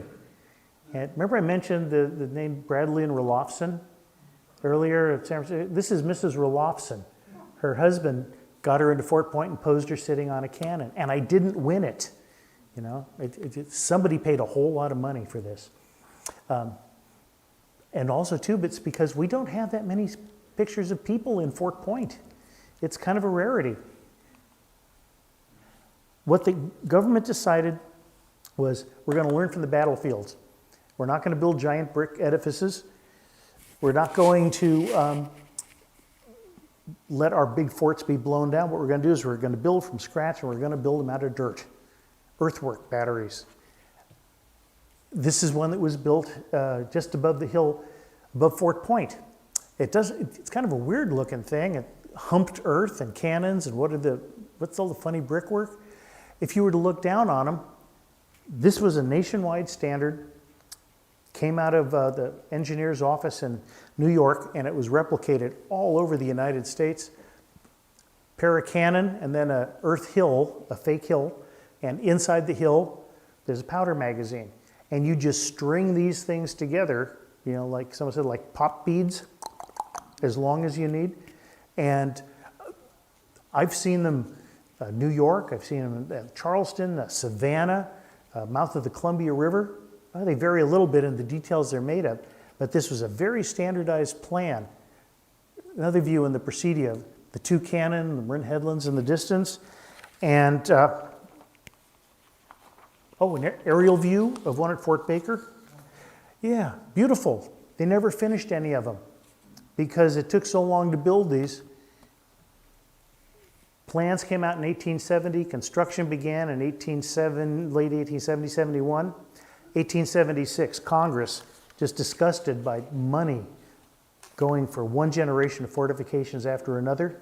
And remember I mentioned the name Bradley and Rolofson earlier at San Francisco? This is Mrs. Rolofson. Her husband got her into Fort Point and posed her sitting on a cannon. And I didn't win it. You know, somebody paid a whole lot of money for this. And also too, it's because we don't have that many pictures of people in Fort Point. It's kind of a rarity. What the government decided was we're going to learn from the battlefields. We're not going to build giant brick edifices. We're not going to let our big forts be blown down. What we're going to do is we're going to build from scratch, and we're going to build them out of dirt. Earthwork batteries. This is one that was built just above the hill, above Fort Point. It's kind of a weird looking thing. It humped earth and cannons and what's all the funny brickwork? If you were to look down on them, this was a nationwide standard, came out of the engineer's office in New York, and it was replicated all over the United States. Pair of cannon and then a earth hill, a fake hill, and inside the hill, there's a powder magazine. And you just string these things together, you know, like someone said, like pop beads, as long as you need. And I've seen them New York, I've seen them in Charleston, Savannah, mouth of the Columbia River. They vary a little bit in the details they're made of, but this was a very standardized plan. Another view in the Presidio, the two cannon, the Marin headlands in the distance, and an aerial view of one at Fort Baker. Yeah, beautiful. They never finished any of them because it took so long to build these. Plans came out in 1870. Construction began in late 1870, 71. 1876, Congress, just disgusted by money going for one generation of fortifications after another,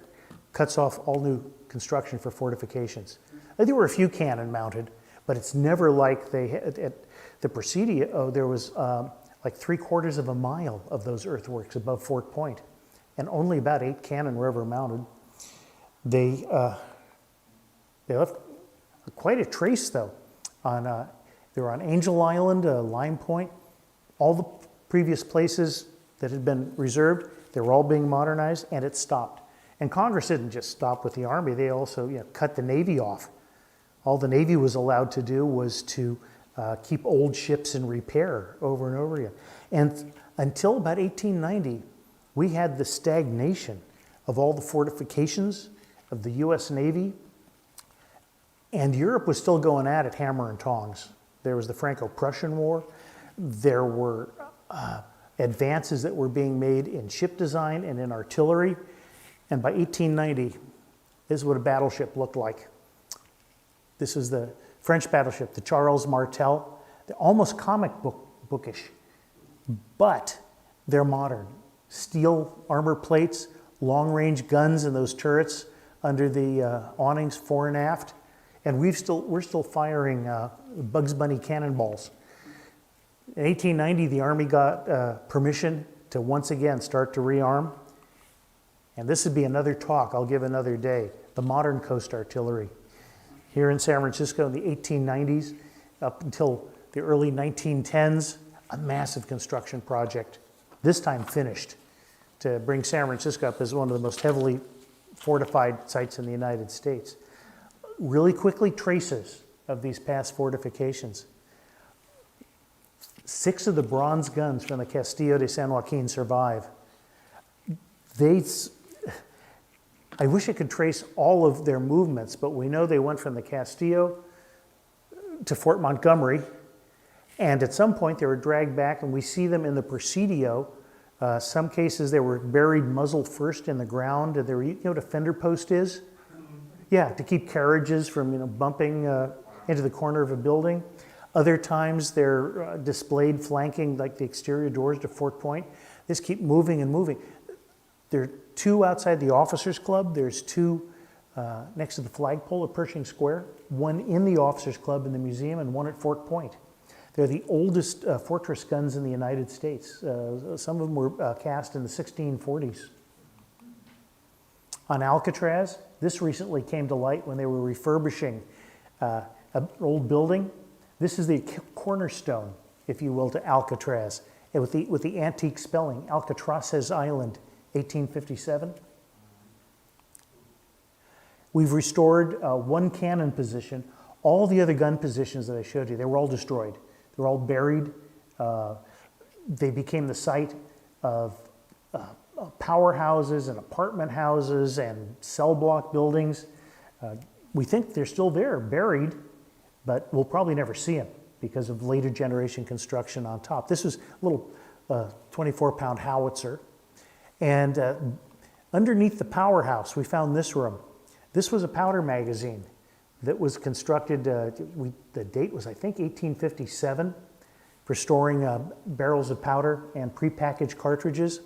cuts off all new construction for fortifications. There were a few cannon mounted, but it's never like they had at the Presidio. There was like 3/4 of a mile of those earthworks above Fort Point, and only about 8 cannon were ever mounted. They left quite a trace, though. They were on Angel Island, Lime Point. All the previous places that had been reserved, they were all being modernized, and it stopped. And Congress didn't just stop with the Army. They also cut the Navy off. All the Navy was allowed to do was to keep old ships in repair over and over again. And until about 1890, we had the stagnation of all the fortifications of the U.S. Navy. And Europe was still going at it hammer and tongs. There was the Franco-Prussian War. There were advances that were being made in ship design and in artillery. And by 1890, this is what a battleship looked like. This is the French battleship, the Charles Martel. They're almost comic bookish, but they're modern. Steel armor plates, long-range guns in those turrets under the awnings fore and aft. And we're still firing Bugs Bunny cannonballs. In 1890, the Army got permission to once again start to rearm. And this would be another talk I'll give another day, the modern coast artillery. Here in San Francisco in the 1890s, up until the early 1910s, a massive construction project, this time finished, to bring San Francisco up as one of the most heavily fortified sites in the United States. Really quickly, traces of these past fortifications. 6 of the bronze guns from the Castillo de San Joaquin survive. I wish I could trace all of their movements, but we know they went from the Castillo to Fort Montgomery, and at some point they were dragged back, and we see them in the Presidio. Some cases they were buried muzzle first in the ground. You know what a fender post is? Yeah, to keep carriages from bumping into the corner of a building. Other times they're displayed flanking like the exterior doors to Fort Point. They just keep moving and moving. There are 2 outside the Officers Club. There's 2 next to the flagpole at Pershing Square. 1 in the Officers Club in the museum and 1 at Fort Point. They're the oldest fortress guns in the United States. Some of them were cast in the 1640s. On Alcatraz, this recently came to light when they were refurbishing an old building. This is the cornerstone, if you will, to Alcatraz, and with the antique spelling, Alcatraz Island, 1857. We've restored one cannon position. All the other gun positions that I showed you, they were all destroyed. They were all buried. They became the site of powerhouses and apartment houses and cell block buildings. We think they're still there, buried, but we'll probably never see them because of later generation construction on top. This was a little 24-pound howitzer. And underneath the powerhouse, we found this room. This was a powder magazine that was constructed, the date was, I think, 1857, for storing barrels of powder and prepackaged cartridges.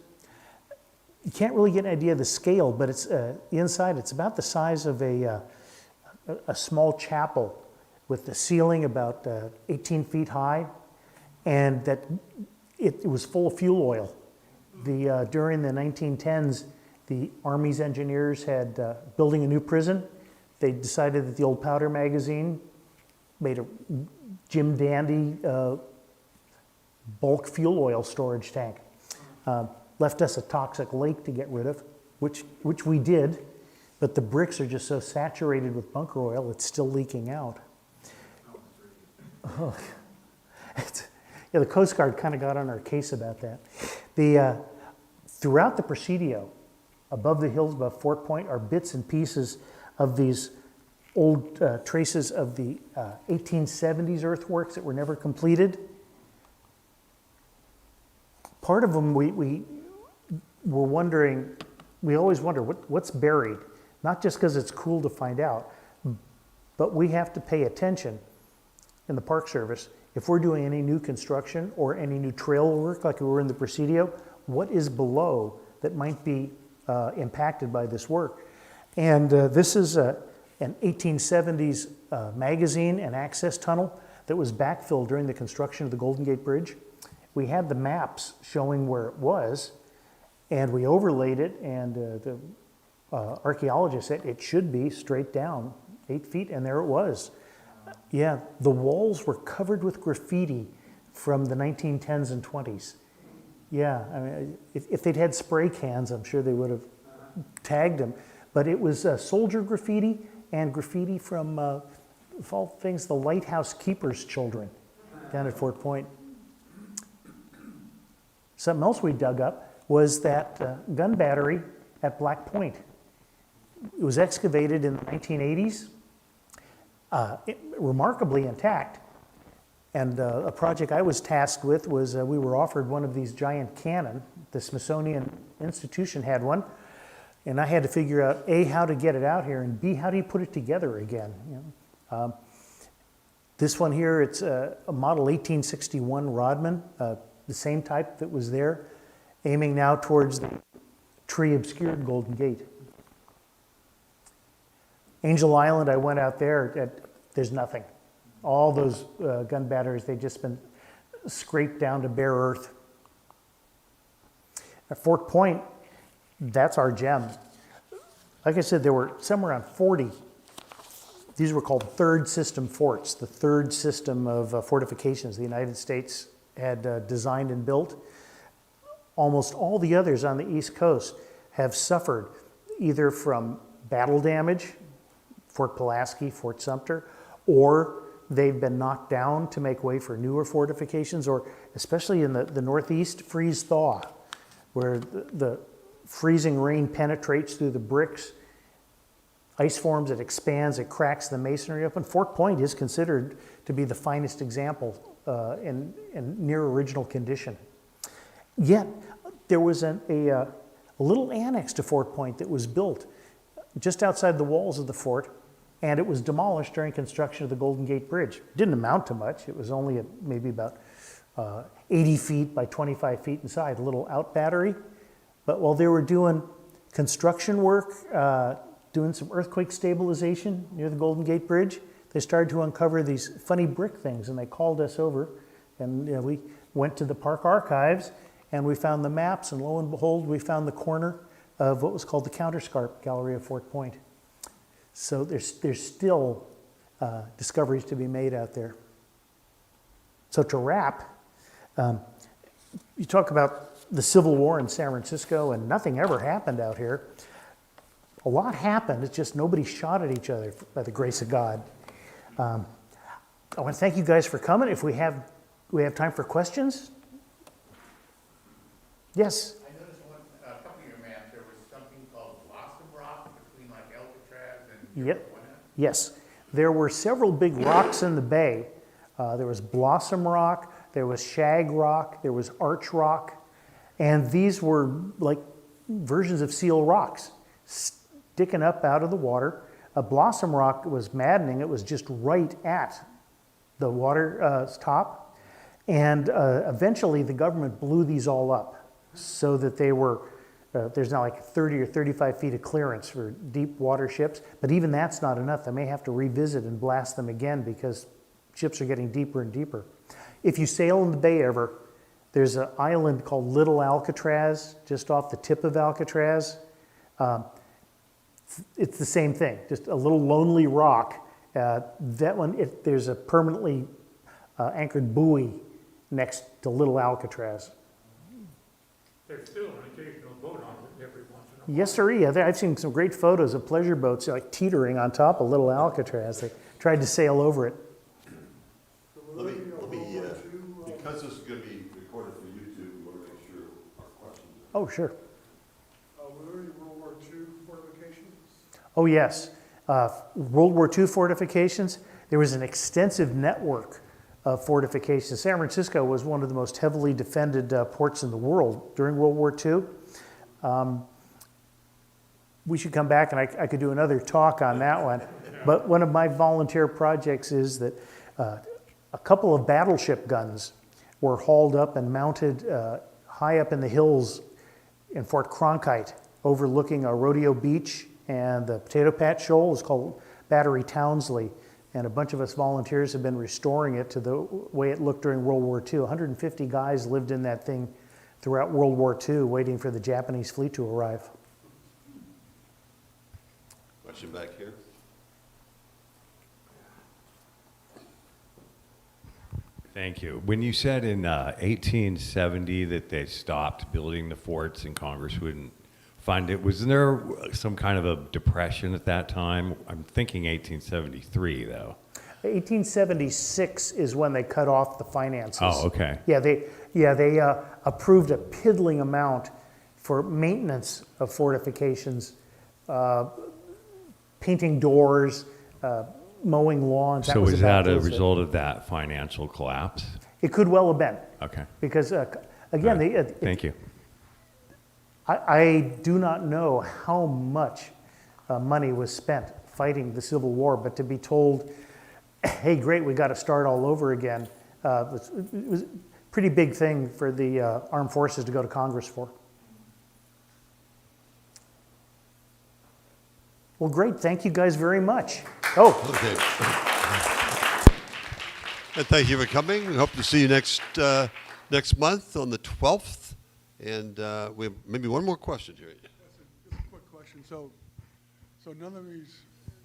You can't really get an idea of the scale, but it's inside, it's about the size of a small chapel with the ceiling about 18 feet high, and that it was full of fuel oil. During the 1910s, the Army's engineers had building a new prison. They decided that the old powder magazine made a Jim Dandy bulk fuel oil storage tank. Left us a toxic lake to get rid of, which we did, but the bricks are just so saturated with bunker oil, it's still leaking out. Oh, yeah, the Coast Guard kind of got on our case about that. Throughout the Presidio, above the hills above Fort Point, are bits and pieces of these old traces of the 1870s earthworks that were never completed. Part of them we were wondering, we always wonder what's buried, not just because it's cool to find out, but we have to pay attention in the Park Service. If we're doing any new construction or any new trail work like we were in the Presidio, what is below that might be impacted by this work? And this is an 1870s magazine and access tunnel that was backfilled during the construction of the Golden Gate Bridge. We had the maps showing where it was, and we overlaid it, and the archaeologist said it should be straight down 8 feet, and there it was. Yeah, the walls were covered with graffiti from the 1910s and 20s. Yeah, I mean, if they'd had spray cans, I'm sure they would have tagged them. But it was soldier graffiti and graffiti from, of all things, the lighthouse keeper's children down at Fort Point. Something else we dug up was that gun battery at Black Point. It was excavated in the 1980s, remarkably intact. And a project I was tasked with was we were offered one of these giant cannon. The Smithsonian Institution had one. And I had to figure out, A, how to get it out here, and B, how do you put it together again? You know? This one here, it's a model 1861 Rodman, the same type that was there, aiming now towards the tree-obscured Golden Gate. Angel Island, I went out there, there's nothing. All those gun batteries, they've just been scraped down to bare earth. At Fort Point, that's our gem. Like I said, there were somewhere around 40. These were called third system forts, the third system of fortifications the United States had designed and built. Almost all the others on the East Coast have suffered either from battle damage, Fort Pulaski, Fort Sumter, or they've been knocked down to make way for newer fortifications, or especially in the Northeast, freeze-thaw, where the freezing rain penetrates through the bricks, ice forms, it expands, it cracks the masonry open. Fort Point is considered to be the finest example in near original condition. Yet, there was a little annex to Fort Point that was built just outside the walls of the fort, and it was demolished during construction of the Golden Gate Bridge. It didn't amount to much. It was only maybe about 80 feet by 25 feet inside, a little out battery. But while they were doing construction work, doing some earthquake stabilization near the Golden Gate Bridge, they started to uncover these funny brick things, and they called us over, and we went to the park archives, and we found the maps, and lo and behold, we found the corner of what was called the Counterscarp Gallery of Fort Point. So there's still discoveries to be made out there. So to wrap, you talk about the Civil War in San Francisco, and nothing ever happened out here. A lot happened, it's just nobody shot at each other by the grace of God. I want to thank you guys for coming. If we have time for questions. Yes? I noticed a couple of your maps, there was something called Blossom Rock between like Alcatraz and... Yep. Yes. There were several big rocks in the bay. There was Blossom Rock, there was Shag Rock, there was Arch Rock, and these were like versions of seal rocks sticking up out of the water. Blossom Rock was maddening. It was just right at the water's top, and eventually the government blew these all up so that they were, there's now like 30 or 35 feet of clearance for deep water ships, but even that's not enough. They may have to revisit and blast them again because ships are getting deeper and deeper. If you sail in the bay ever, there's an island called Little Alcatraz, just off the tip of Alcatraz. It's the same thing, just a little lonely rock. That one, there's a permanently anchored buoy next to Little Alcatraz. There's still an occasional boat on it every once in a while. Yes, sir. Yeah, I've seen some great photos of pleasure boats like teetering on top of Little Alcatraz. They tried to sail over it. Let me because this is going to be recorded for YouTube, we want to make sure our questions are... Oh, sure. Were there any World War II fortifications? Oh, yes. World War II fortifications. There was an extensive network of fortifications. San Francisco was one of the most heavily defended ports in the world during World War II. We should come back and I could do another talk on that one. But one of my volunteer projects is that a couple of battleship guns were hauled up and mounted high up in the hills in Fort Cronkite, overlooking a Rodeo Beach and the Potato Patch Shoal. It's called Battery Townsley. And a bunch of us volunteers have been restoring it to the way it looked during World War II. 150 guys lived in that thing throughout World War II, waiting for the Japanese fleet to arrive. Question back here. Thank you. When you said in 1870 that they stopped building the forts and Congress wouldn't fund it, was there some kind of a depression at that time? I'm thinking 1873, though. 1876 is when they cut off the finances. Oh, okay. Yeah, they approved a piddling amount for maintenance of fortifications, painting doors, mowing lawns. So was that a result of that financial collapse? It could well have been. Okay. Because, again, Right. Thank you. I do not know how much money was spent fighting the Civil War, but to be told, hey, great, we got to start all over again, it was a pretty big thing for the armed forces to go to Congress for. Well, great. Thank you guys very much. Oh. Okay. And thank you for coming. We hope to see you next month on the 12th. And we have maybe one more question here. Just a quick question. So none of these,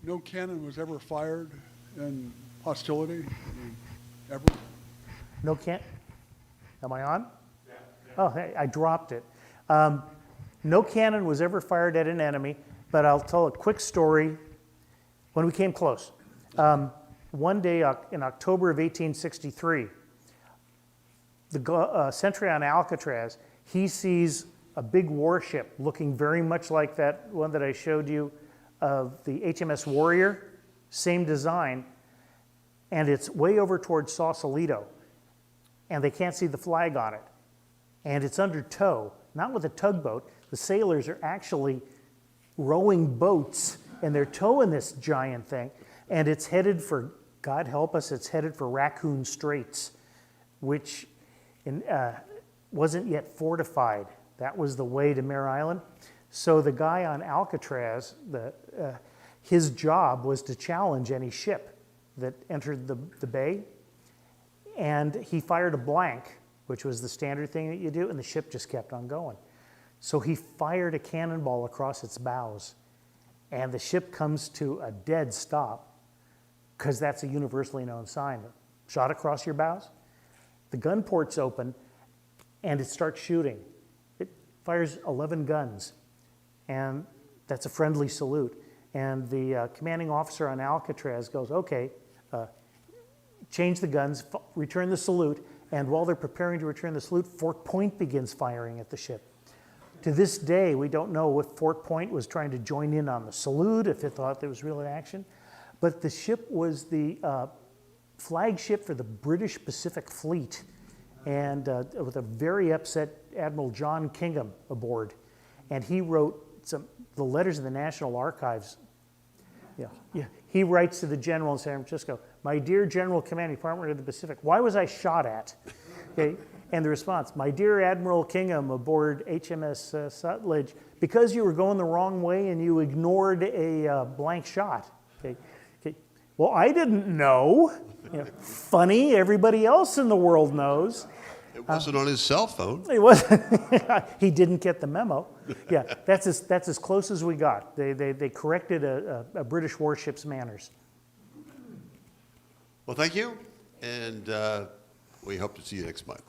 no cannon was ever fired in hostility? I mean, ever? No can't. Am I on? Yeah. Oh, hey, I dropped it. No cannon was ever fired at an enemy, but I'll tell a quick story when we came close. One day in October of 1863, the sentry on Alcatraz, he sees a big warship looking very much like that one that I showed you of the HMS Warrior, same design, and it's way over towards Sausalito, and they can't see the flag on it. And it's under tow, not with a tugboat. The sailors are actually rowing boats, and they're towing this giant thing, and it's headed for, God help us, it's headed for Raccoon Straits, which wasn't yet fortified. That was the way to Mare Island. So the guy on Alcatraz, his job was to challenge any ship that entered the bay, and he fired a blank, which was the standard thing that you do, and the ship just kept on going. So he fired a cannonball across its bows, and the ship comes to a dead stop. because that's a universally known sign. Shot across your bows, the gun port's open, and it starts shooting. It fires 11 guns, and that's a friendly salute. And the commanding officer on Alcatraz goes, okay, change the guns, return the salute, and while they're preparing to return the salute, Fort Point begins firing at the ship. To this day, we don't know if Fort Point was trying to join in on the salute, if it thought there was real action, but the ship was the flagship for the British Pacific Fleet, and with a very upset Admiral John Kingham aboard, and he wrote the letters of the National Archives. Yeah. He writes to the general in San Francisco, "My dear General Commanding Department of the Pacific, why was I shot at?" Okay, and the response, "My dear Admiral Kingham aboard HMS Sutlej, because you were going the wrong way and you ignored a blank shot." Okay. Well, I didn't know. Funny, everybody else in the world knows. It wasn't on his cell phone. He wasn't. He didn't get the memo. Yeah, that's as close as we got. They corrected a British warship's manners. Well, thank you, and we hope to see you next month.